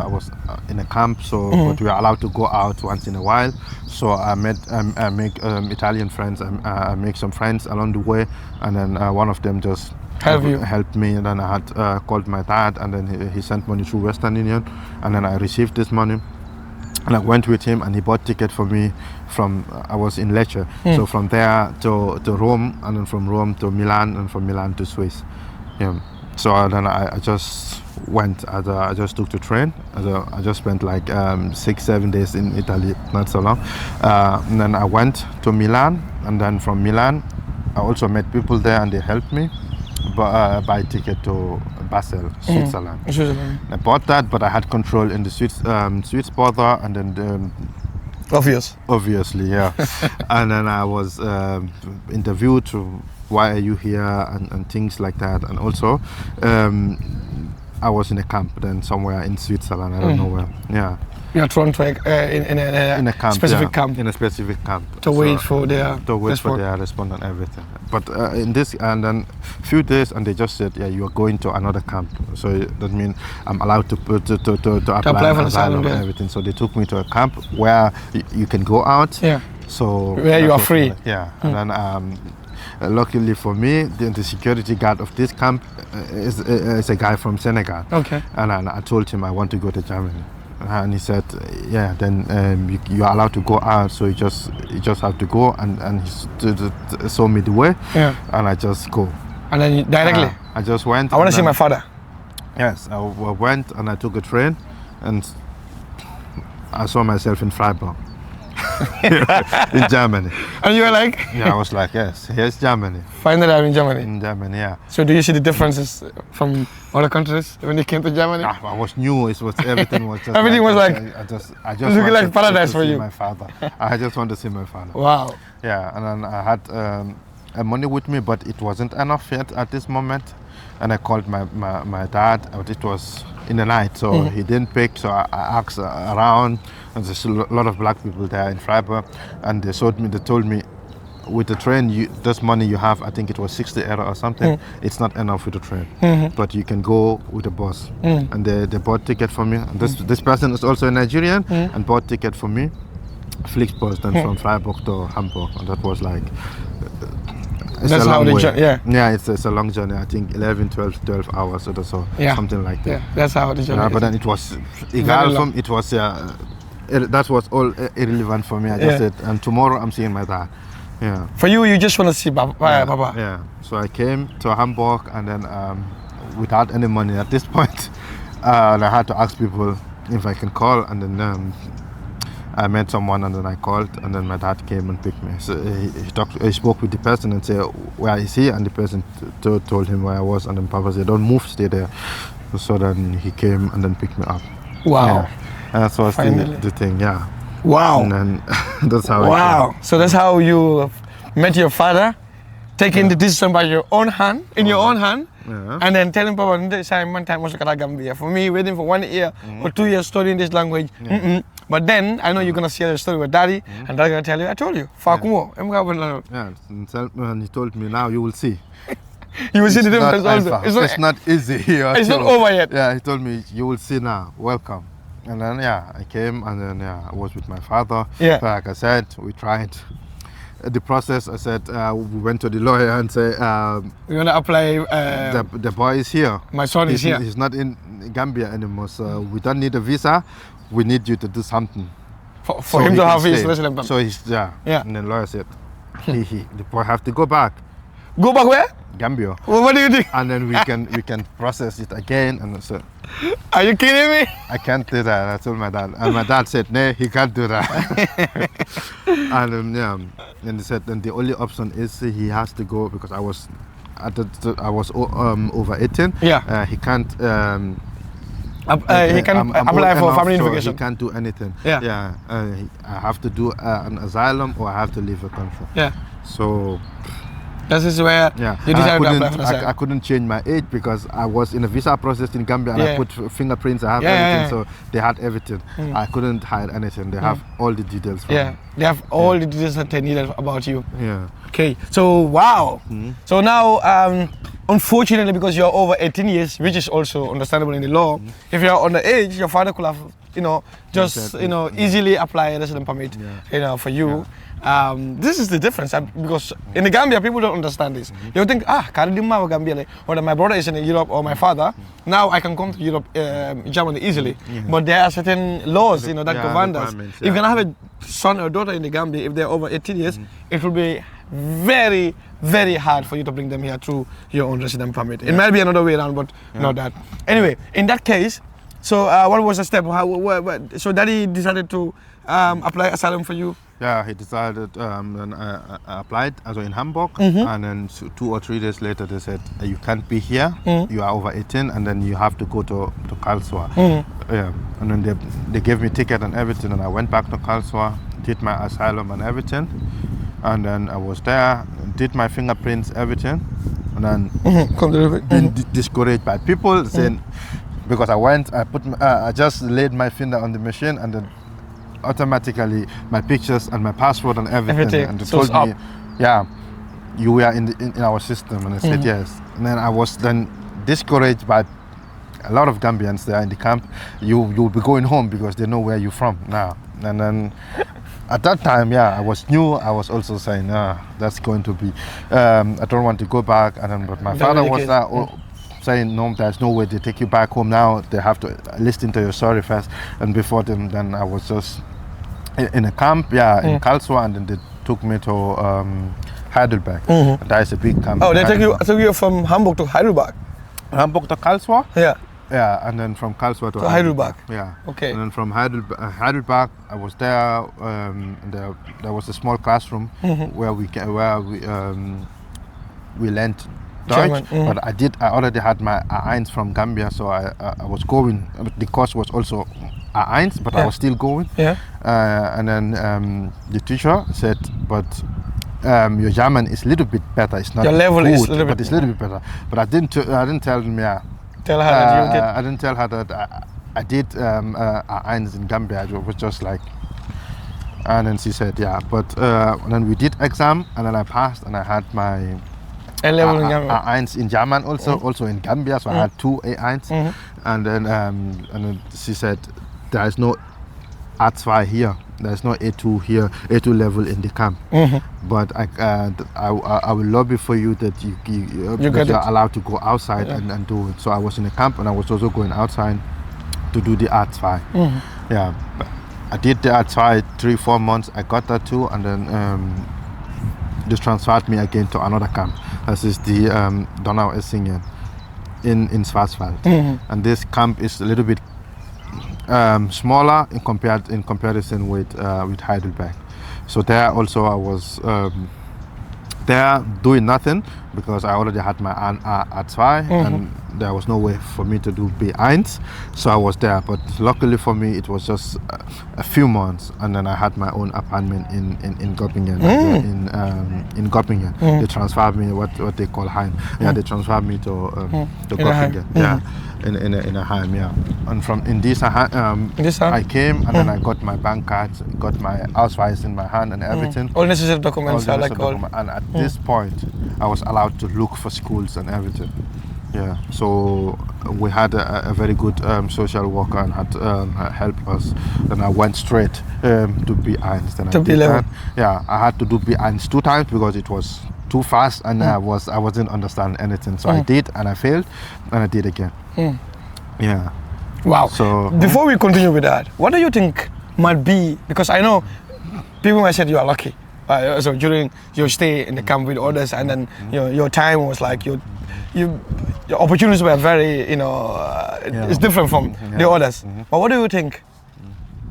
Speaker 2: was in a camp. So, but we are allowed to go out once in a while. So I make Italian friends. I make some friends along the way, and then one of them just helped me. And then I had called my dad, and then he sent money through Western Union, and then I received this money. And I went with him, and he bought ticket for me I was in Lecce, so from there to Rome, and then from Rome to Milan, and from Milan to Swiss. Yeah. So then I just went, I just took the train. I just spent like 6-7 days in Italy, not so long. And then I went to Milan, and then from Milan, I also met people there, and they helped me buy a ticket to Basel, Switzerland. I bought that, but I had control in the Swiss border, and then obviously, yeah. And then I was interviewed. Why are you here, and things like that. And also, I was in a camp then somewhere in Switzerland. I don't know where. Yeah.
Speaker 1: You're thrown to in a
Speaker 2: camp,
Speaker 1: specific camp.
Speaker 2: In a specific camp.
Speaker 1: To wait for their
Speaker 2: response and everything. But in this, and then few days, and they just said, yeah, you are going to another camp. So that means I'm allowed to apply for asylum and everything. So they took me to a camp where you can go out.
Speaker 1: Yeah.
Speaker 2: So
Speaker 1: where you are free.
Speaker 2: Yeah. And then luckily for me, the security guard of this camp is a guy from Senegal.
Speaker 1: Okay.
Speaker 2: And I told him I want to go to Germany. And he said, yeah, then you are allowed to go out, so you just have to go, and he showed me the way, and I just go.
Speaker 1: And then directly?
Speaker 2: I just went.
Speaker 1: I want to see my father.
Speaker 2: Yes, I went and I took a train, and I saw myself in Freiburg. In Germany.
Speaker 1: And you were like?
Speaker 2: Yeah, I was like, yes, here's Germany.
Speaker 1: Finally I'm in Germany.
Speaker 2: In Germany, yeah.
Speaker 1: So do you see the differences from other countries when you came to Germany?
Speaker 2: I was new. Everything was just.
Speaker 1: Everything was like.
Speaker 2: I just
Speaker 1: looking like paradise for you.
Speaker 2: My father. I just want to see my father.
Speaker 1: Wow.
Speaker 2: Yeah, and then I had money with me, but it wasn't enough yet at this moment. And I called my dad, but it was in the night, so he didn't pick. So I asked around, and there's a lot of black people there in Freiburg, and they told me, with the train, this money you have, I think it was 60 euro or something, it's not enough with the train, but you can go with the bus. And they bought ticket for me. And this person is also a Nigerian, and bought ticket for me, Flixbus, then from Freiburg to Hamburg, and that was like.
Speaker 1: That's how the journey,
Speaker 2: yeah, it's a long journey. I think 11, 12 hours or so, something like that.
Speaker 1: Yeah, that's how the journey.
Speaker 2: But then it was that was all irrelevant for me. I just said, and tomorrow I'm seeing my dad. Yeah.
Speaker 1: For you just want to see Papa.
Speaker 2: Yeah. So I came to Hamburg, and then without any money at this point, and I had to ask people if I can call, and then. I met someone, and then I called, and then my dad came and picked me. So he spoke with the person and said, where is he? And the person told him where I was, and then Papa said, don't move, stay there. So then he came and then picked me up.
Speaker 1: Wow.
Speaker 2: Yeah. And that was the thing, yeah.
Speaker 1: Wow.
Speaker 2: And then that's how
Speaker 1: Wow. So that's how you met your father, taking the decision by your own hand, your own hand, and then telling Papa, one time was Gambia. For me, waiting for 1 year or 2 years studying this language. But then I know you're gonna share the story with Daddy, and Daddy gonna tell you, I told you,
Speaker 2: and he told me, now you will see.
Speaker 1: You will see the difference also.
Speaker 2: It's not easy here.
Speaker 1: It's not over yet.
Speaker 2: Yeah, he told me, you will see now, welcome. And then I came, and then I was with my father.
Speaker 1: Yeah.
Speaker 2: Like I said, we tried the process. I said, we went to the lawyer and said,
Speaker 1: we're gonna apply.
Speaker 2: The boy is here.
Speaker 1: My son is here.
Speaker 2: He's not in Gambia anymore, so we don't need a visa. We need you to do something.
Speaker 1: For him to have his resident permit.
Speaker 2: So he's And then lawyer said, the boy have to go back.
Speaker 1: Go back where?
Speaker 2: Gambia.
Speaker 1: Well, what do you think?
Speaker 2: And then we can process it again. And so,
Speaker 1: are you kidding me?
Speaker 2: I can't do that. I told my dad, and my dad said, no, he can't do that. And and he said, then the only option is he has to go, because I was over 18.
Speaker 1: Yeah.
Speaker 2: He can't.
Speaker 1: He can apply for family unification.
Speaker 2: He can't do anything.
Speaker 1: Yeah.
Speaker 2: I have to do an asylum, or I have to leave the country.
Speaker 1: Yeah.
Speaker 2: So.
Speaker 1: This is where you decided to apply for asylum.
Speaker 2: I couldn't change my age because I was in a visa process in Gambia, and I put fingerprints. I have everything, so they had everything. I couldn't hide anything. They have all the details.
Speaker 1: They have all the details that they needed about you.
Speaker 2: Yeah.
Speaker 1: Okay. So wow. So now, unfortunately, because you're over 18 years, which is also understandable in the law, if you're underage, your father could have, easily apply a resident permit, for you. Yeah. This is the difference, because in the Gambia, people don't understand this. They think, Gambia, or my brother is in Europe, or my father, now I can come to Europe, Germany easily. But there are certain laws, that govern us. If you can have a son or daughter in the Gambia, if they're over 18 years, it will be very, very hard for you to bring them here through your own resident permit. It might be another way around, but not that. Anyway, in that case, so what was the step? So Daddy decided to apply asylum for you?
Speaker 2: Yeah, he decided, and I applied also in Hamburg, and then 2 or 3 days later they said, you can't be here, you are over 18, and then you have to go to Karlsruhe. Yeah, and then they gave me ticket and everything, and I went back to Karlsruhe, did my asylum and everything, and then I was there, did my fingerprints, everything, and then been discouraged by people saying, because I just laid my finger on the machine, and then automatically my pictures and my passport and everything. And they
Speaker 1: so
Speaker 2: told me, yeah, you were in our system, and I said yes. And then I was then discouraged by a lot of Gambians there in the camp. You'll be going home because they know where you're from now. And then at that time, I was new. I was also saying, that's going to be, I don't want to go back. And then, but my father was there saying, no, there's no way they take you back home now. They have to listen to your story first. And before them, then I was just in a camp, in Karlsruhe, and then they took me to Heidelberg. That is a big camp.
Speaker 1: Oh, they took you from Hamburg to Heidelberg?
Speaker 2: Hamburg to Karlsruhe?
Speaker 1: Yeah.
Speaker 2: Yeah, and then from Karlsruhe to
Speaker 1: Heidelberg.
Speaker 2: Yeah.
Speaker 1: Okay.
Speaker 2: And then from Heidelberg, I was there. And there was a small classroom where we learned Deutsch. But I already had my A1 from Gambia, so I was going. The course was also A1, but I was still going. Yeah. And then the teacher said, but your German is a little bit better. It's not
Speaker 1: your level
Speaker 2: good,
Speaker 1: is a little bit,
Speaker 2: but it's a little bit better. But I didn't tell them.
Speaker 1: Tell her that you did.
Speaker 2: I didn't tell her that I did A1 in Gambia. It was just like, and then she said, but then we did exam, and then I passed, and I had my A1 in German also in Gambia, so I had 2 A1s, and then she said, there is no A2 here. There's no A2 here, A2 level in the camp. But I will lobby for you that you're allowed to go outside and do it. So I was in the camp, and I was also going outside to do the A2. Yeah, but I did the A2 3-4 months. I got that too, and then they transferred me again to another camp. This is the Donau Essingen in Schwarzwald. And this camp is a little bit smaller in comparison with Heidelberg. So there also I was there doing nothing because I already had my A2 and there was no way for me to do B1, so I was there. But luckily for me, it was just a few months, and then I had my own apartment in Göppingen. In Göppingen, they transferred me what they call Heim. Yeah, they transferred me to Göppingen. Yeah, in a Heim. Yeah, and from in this I came, and then I got my bank card, got my Ausweis in my hand and everything.
Speaker 1: All necessary documents.
Speaker 2: And at this point, I was allowed to look for schools and everything. Yeah, so we had a very good social worker and had helped us. Then I went straight to B1. Then
Speaker 1: to B11.
Speaker 2: Yeah, I had to do B1 2 times because it was too fast and I wasn't understand anything. So I did and I failed and I did again. Yeah.
Speaker 1: Wow.
Speaker 2: So
Speaker 1: before we continue with that, what do you think might be? Because I know people might say you are lucky. So during your stay in the camp with others, and then your time was like your opportunities were very, it's different from the others. But what do you think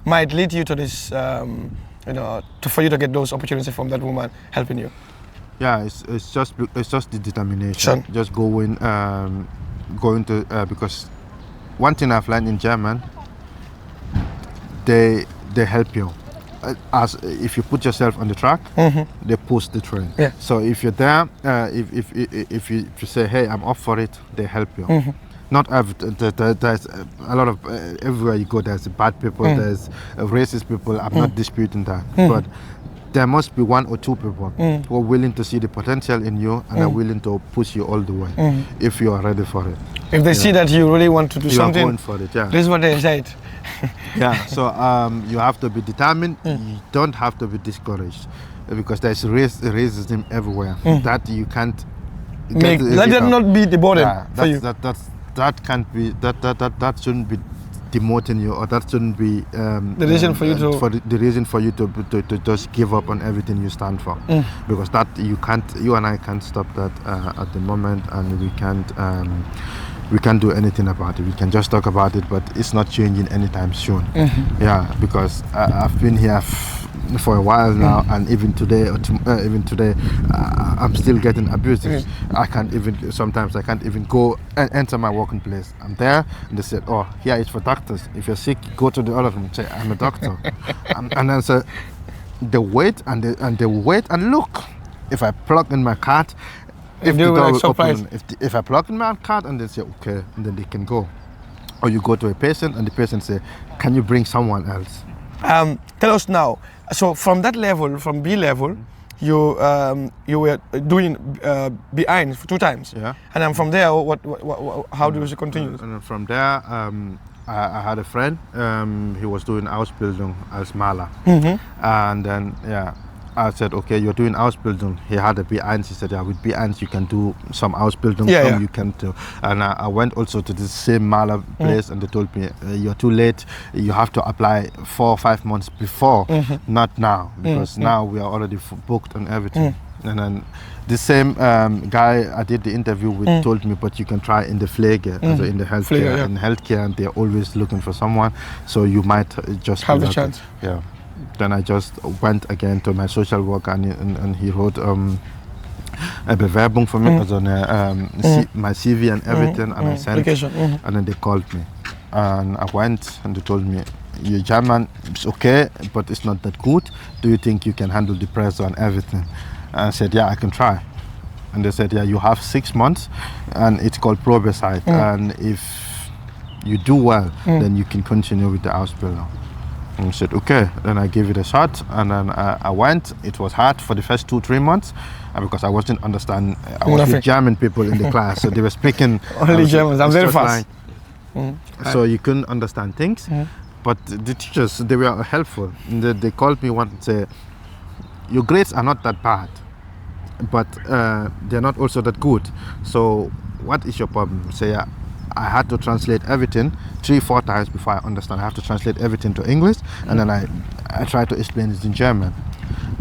Speaker 1: might lead you to this, for you to get those opportunities from that woman helping you?
Speaker 2: Yeah, it's just the determination. Just going to because one thing I've learned in German, they help you. As if you put yourself on the track, they push the train. Yeah. So if you're there, if you say, hey, I'm up for it, they help you. Not there's a lot of everywhere you go. There's bad people. There's racist people. I'm not disputing that, but there must be 1 or 2 people who are willing to see the potential in you and are willing to push you all the way if you are ready for it.
Speaker 1: If they see that you really want to do something,
Speaker 2: you are going for it. Yeah.
Speaker 1: This is what they said.
Speaker 2: Yeah, so you have to be determined. You don't have to be discouraged because there's racism everywhere that you can't
Speaker 1: let that not be the burden for you.
Speaker 2: That can't be that shouldn't be demoting you, or that shouldn't be
Speaker 1: the reason for you
Speaker 2: the reason for you to just give up on everything you stand for, because that you and I can't stop that at the moment, and we can't do anything about it. We can just talk about it, but it's not changing anytime soon. Yeah, because I've been here for a while now, and even today, I'm still getting abused. Sometimes I can't even go and enter my working place. I'm there, and they said, "Oh, here it's for doctors. If you're sick, go to the other room. Say, I'm a doctor." And then so they wait and look. If I plug in my card. If I plug in my card and they say okay, and then they can go. or you go to a patient and the patient say, can you bring someone else?
Speaker 1: Tell us now. So from that level, from B level, you were doing B1 for 2 times.
Speaker 2: Yeah.
Speaker 1: And then from there, how do you continue?
Speaker 2: And then from there, I had a friend. He was doing Ausbildung als Maler. And then I said, okay, you're doing Ausbildung. He had a B1. He said, yeah, with B1 you can do some Ausbildung. You can do. And I went also to the same Maler place, and they told me, you're too late. You have to apply 4 or 5 months before, not now, because now we are already booked and everything. And then the same guy I did the interview with told me, but you can try in the Pflege, also in the healthcare. In healthcare, and they're always looking for someone, so you might just
Speaker 1: have the chance.
Speaker 2: Yeah. Then I just went again to my social worker, and he wrote a Bewerbung for me, also my CV and everything, and I sent, and then they called me, and I went, and they told me, your German is okay, but it's not that good. Do you think you can handle the pressure and everything? And I said, yeah, I can try. And they said, yeah, you have 6 months, and it's called Probezeit, and if you do well, then you can continue with the Ausbildung. And I said, okay. Then I gave it a shot, and then I went. It was hard for the first 2-3 months because I wasn't understanding. I was with German people in the class, so they were speaking
Speaker 1: only Germans. I'm very fast.
Speaker 2: So you couldn't understand things, but the teachers, they were helpful. They called me once and said, your grades are not that bad, but they're not also that good. So what is your problem? Say, I had to translate everything 3-4 times before I understand. I have to translate everything to English, and then I try to explain it in German.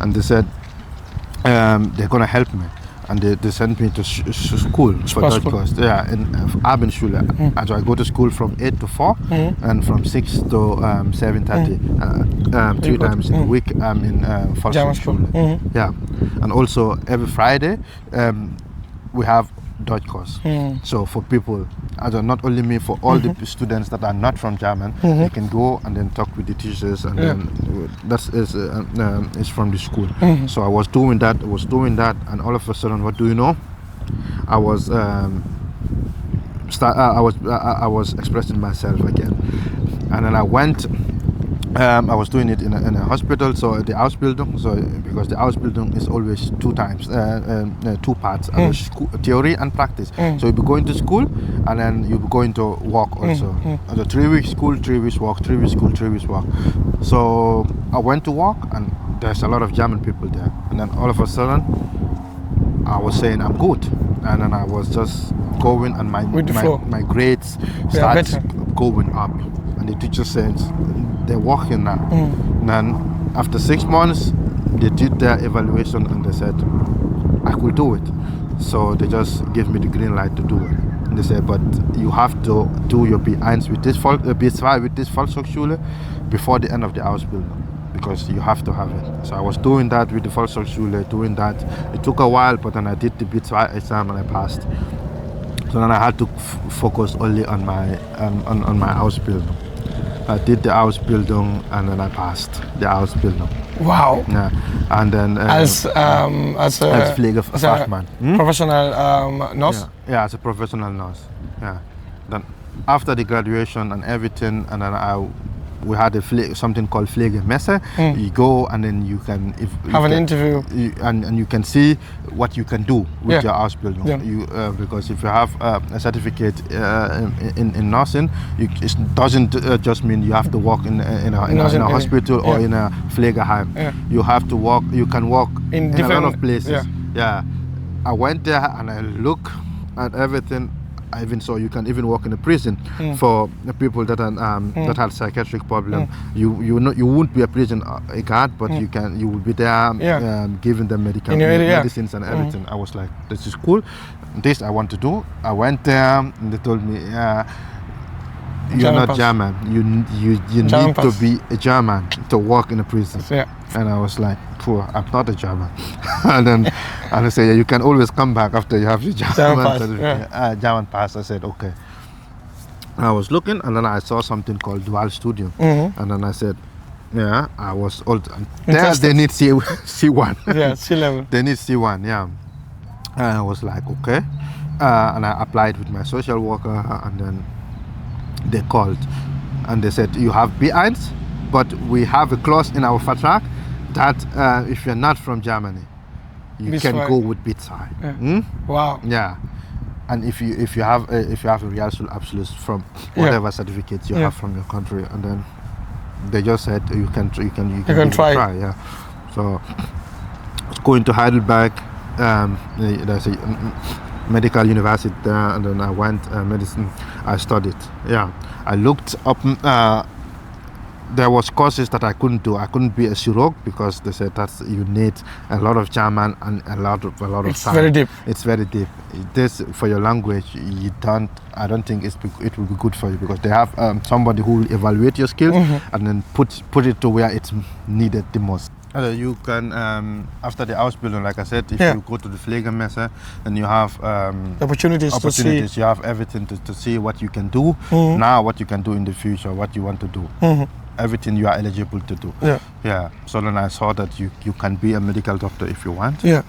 Speaker 2: And they said they're gonna help me, and they sent me to school for Dutch course. Yeah, in Abendschule. So I go to school from 8 to 4, and from 6 to 7:30. 3 times in a week I'm in Volksschule. Yeah, and also every Friday we have Dutch course. So for people, not only me, for all the students that are not from German, they can go and then talk with the teachers, and then that is from the school. So I was doing that, and all of a sudden, what do you know? I was expressing myself again, and then I went. I was doing it in a hospital, so the Ausbildung, because the Ausbildung is always 2 times, 2 parts, theory and practice. So you'll be going to school, and then you'll be going to work also. So 3 weeks school, 3 weeks work, 3 weeks school, 3 weeks work. So I went to work, and there's a lot of German people there. And then all of a sudden, I was saying I'm good, and then I was just going, and my grades started going up. And the teacher said, they're working now. And then after 6 months, they did their evaluation, and they said, I could do it. So they just gave me the green light to do it. And they said, but you have to do your B1 with this B2 with this Volkshochschule before the end of the Ausbildung, because you have to have it. So I was doing that with the Volkshochschule, doing that. It took a while, but then I did the B2 exam and I passed. So then I had to focus only on my Ausbildung. I did the Ausbildung, and then I passed the Ausbildung.
Speaker 1: Wow.
Speaker 2: Yeah, and then
Speaker 1: as
Speaker 2: Pflegefachmann,
Speaker 1: professional nurse.
Speaker 2: Yeah, as a professional nurse. Yeah. Then after the graduation and everything, and then we had something called Pflegemesse. You go, and then you can
Speaker 1: have an interview,
Speaker 2: and you can see what you can do with your Ausbildung. Because if you have a certificate in nursing, it doesn't just mean you have to work in a hospital or in a Pflegeheim. You have to work. You can work in a lot of places. I went there and I look at everything. I even saw you can even work in a prison for the people that are that have psychiatric problem. You won't be a prison guard, but you will be there giving them medicines and everything. I was like, this is cool. This I want to do. I went there, and they told me, you're not German. You need to be a German to work in a prison. And I was like, poor, I'm not a German. and they say, you can always come back after you have your German pass. I said, okay. I was looking, and then I saw something called Dual Studio. And then I said, I was old. There they need C1.
Speaker 1: C level.
Speaker 2: They need C1, And I was like, okay. And I applied with my social worker, and then they called and they said, you have B1, but we have a clause in our vertrag that if you're not from Germany, you can go with B2.
Speaker 1: Wow.
Speaker 2: Yeah. And if you have a Realschul Abschluss from whatever certificates you have from your country, and then they just said you can try. Yeah. So going to Heidelberg, there's a medical university there, and then I went medicine. I studied. Yeah. I looked up. There was courses that I couldn't do. I couldn't be a chirurg because they said that you need a lot of German and a lot of time.
Speaker 1: It's very deep.
Speaker 2: It's very deep. This for your language, I don't think it will be good for you because they have somebody who will evaluate your skills and then put it to where it's needed the most. You can after the Ausbildung, like I said, if you go to the Pflegemesse, and you have
Speaker 1: opportunities to see.
Speaker 2: You have everything to see what you can do now, what you can do in the future, what you want to do. Everything you are eligible to do. Yeah. So then I saw that you can be a medical doctor if you want. Yeah,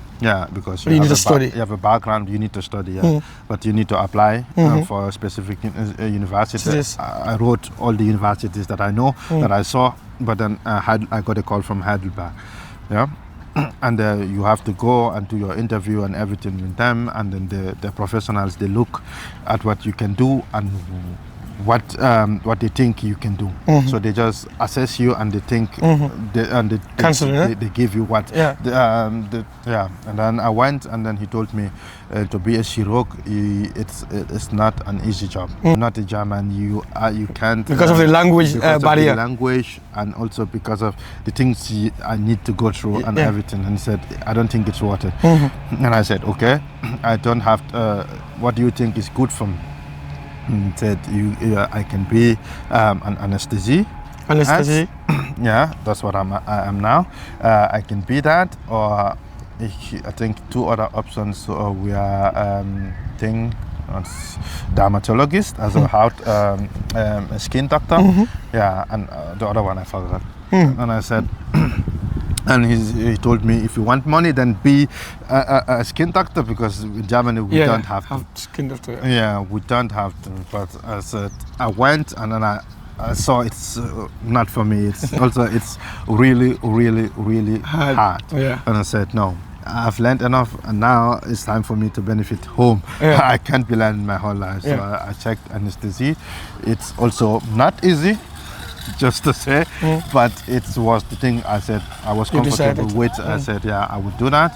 Speaker 2: because
Speaker 1: you need to study.
Speaker 2: You have a background. You need to study. But you need to apply for a specific university. I wrote all the universities that I know that I saw, but then I got a call from Heidelberg. Yeah. And you have to go and do your interview and everything with them, and then the professionals, they look at what you can do and what they think you can do. So they just assess you and they think they give you what. And then I went, and then he told me to be a chirurg, it's not an easy job. Not a German, you can't
Speaker 1: because of the language barrier.
Speaker 2: Of the language, and also because of the things I need to go through and everything. And he said, I don't think it's worth it. And I said, okay, I don't have what do you think is good for me? He said, I can be an anesthesia. Yeah, that's what I am now. I can be that, or I think two other options. We are dermatologist, as a skin doctor. Yeah, and the other one I forgot. And I said, and he told me, if you want money, then be a skin doctor, because in Germany we don't have to.
Speaker 1: Skin doctor.
Speaker 2: Yeah, we don't have to. But I said, I went, and then I saw it's not for me. It's also, it's really, really, really hard.
Speaker 1: Yeah.
Speaker 2: And I said, no, I've learned enough, and now it's time for me to benefit home. I can't be learning my whole life. So I checked anesthesia. It's also not easy, just to say, but it was the thing I said I was comfortable with. I said, yeah, I would do that,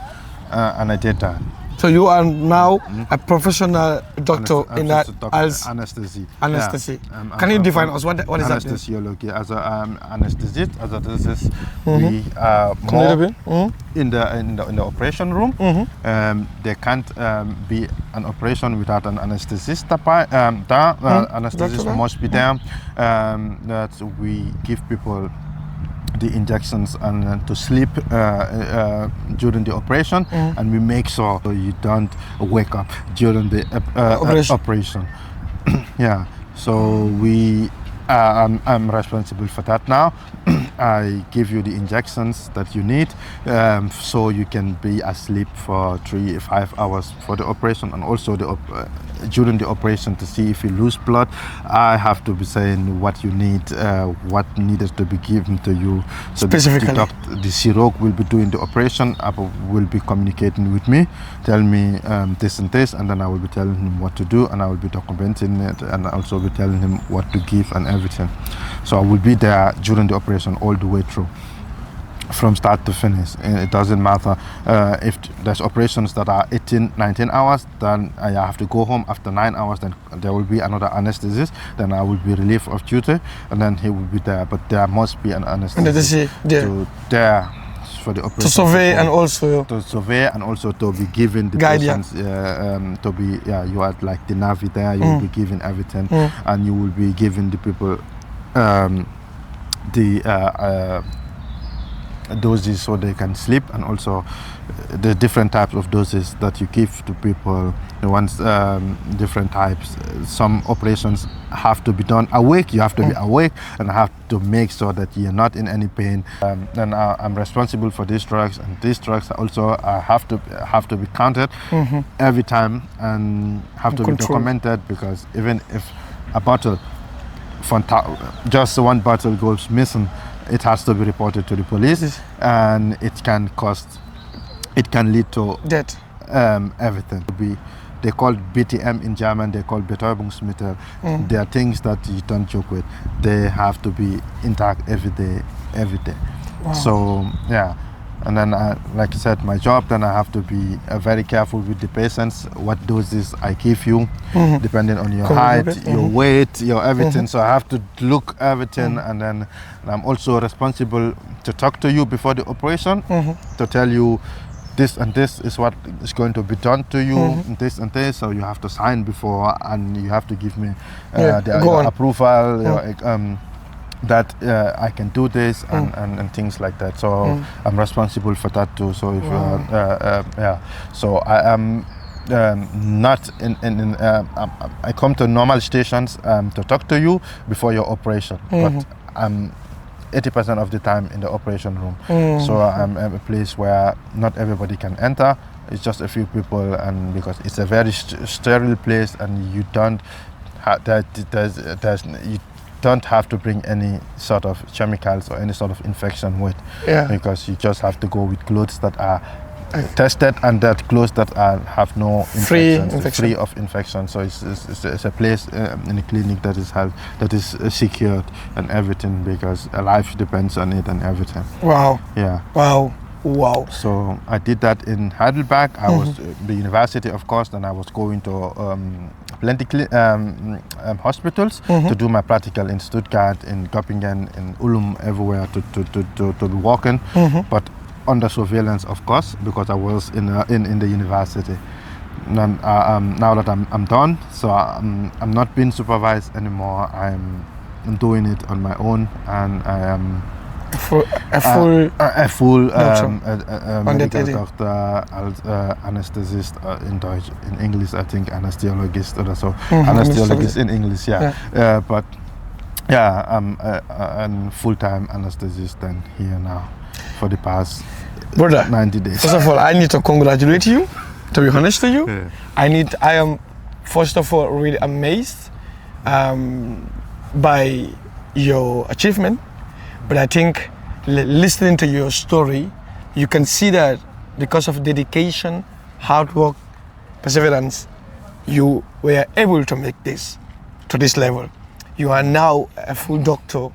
Speaker 2: and I did that.
Speaker 1: So you are now a professional doctor in that as
Speaker 2: anesthesia.
Speaker 1: Anesthesia. Can you define us what is that?
Speaker 2: Anesthesiology. As an anesthetist, this is we are more in the operation room. There can't be an operation without an anesthetist. Anesthetist must be there. That we give people the injections and to sleep during the operation, and we make sure you don't wake up during the operation. Yeah, so I'm responsible for that now. I give you the injections that you need, so you can be asleep for 3-5 hours for the operation, and also during the operation to see if you lose blood. I have to be saying what you need, what needed to be given to you. So
Speaker 1: specifically,
Speaker 2: the chirurg will be doing the operation, will be communicating with me, tell me this and this, and then I will be telling him what to do, and I will be documenting it, and also be telling him what to give and everything. So I will be there during the operation all the way through, from start to finish. It doesn't matter if there's operations that are 18-19 hours, then I have to go home after 9 hours. Then there will be another anesthetist, then I will be relieved of duty, and then he will be there. But there must be an anesthetist there for the operation, to survey and also to be given the patients, to be you are like the Navi there. You will be given everything, and you will be giving the people the doses so they can sleep, and also the different types of doses that you give to people. The ones different types. Some operations have to be done awake. You have to be awake and have to make sure that you're not in any pain. Then I'm responsible for these drugs, and these drugs also have to be counted every time and have to be documented, because even if a bottle just one bottle goes missing, it has to be reported to the police, and it can lead to
Speaker 1: Death.
Speaker 2: Everything. They call BTM in German, they call Betäubungsmittel. They are things that you don't joke with. They have to be intact every day.
Speaker 1: Wow.
Speaker 2: So yeah, and then like I said, my job, then I have to be very careful with the patients, what doses I give you, depending on your height, your weight, your everything. So I have to look everything, and then I'm also responsible to talk to you before the operation, to tell you this and this is what is going to be done to you, this and this. So you have to sign before, and you have to give me your approval, that I can do this and things like that. So I'm responsible for that too. So if so I am not I come to normal stations to talk to you before your operation, but I'm 80% of the time in the operation room. So I'm a place where not everybody can enter. It's just a few people, and because it's a very sterile place, and you don't you don't have to bring any sort of chemicals or any sort of infection with, because you just have to go with clothes that are tested, and that clothes that have no free of infection. So it's a place in a clinic that is secured and everything, because a life depends on it and everything.
Speaker 1: Wow.
Speaker 2: Yeah.
Speaker 1: Wow.
Speaker 2: So I did that in Heidelberg. I was the university, of course, and I was going to plenty hospitals to do my practical in Stuttgart, in Göppingen, in Ulm, everywhere to be working, but under surveillance, of course, because I was in the university. And, now that I'm done, so I'm not being supervised anymore. I'm doing it on my own, and I am a full medical doctor, anesthetist in Deutsch. In English, I think Anesthesiologist or so. Anesthesiologist in English, but yeah, I'm a full-time anesthetist then here now for the past
Speaker 1: Brother,
Speaker 2: 90 days.
Speaker 1: First of all, I need to congratulate you, to be honest with you. I am first of all really amazed by your achievement. But I think listening to your story, you can see that because of dedication, hard work, perseverance, you were able to make this to this level. You are now a full doctor.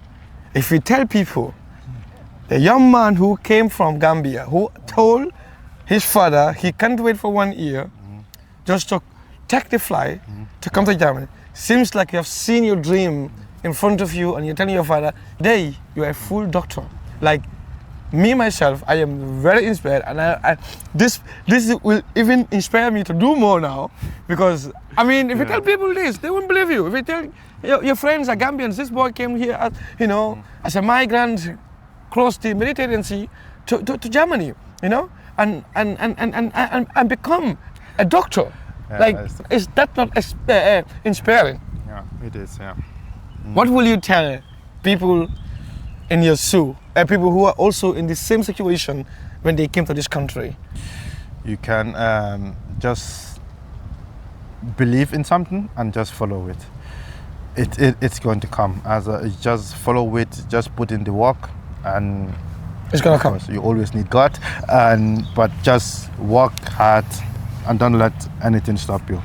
Speaker 1: If you tell people, the young man who came from Gambia, who told his father he can't wait for 1 year just to take the flight to come to Germany, seems like you have seen your dream in front of you, and you're telling your father, "Day, you are a full doctor." Like me myself, I am very inspired, and this will even inspire me to do more now, because I mean, if you tell people this, they won't believe you. If you tell your friends are Gambians, this boy came here, as a migrant, crossed the Mediterranean Sea to Germany, and become a doctor. Is that not inspiring?
Speaker 2: Yeah, it is. Yeah.
Speaker 1: What will you tell people in your zoo, people who are also in the same situation when they came to this country?
Speaker 2: You can just believe in something and just follow it. It's going to come. Just follow it, just put in the work, and
Speaker 1: it's gonna come.
Speaker 2: You always need God, but just work hard and don't let anything stop you.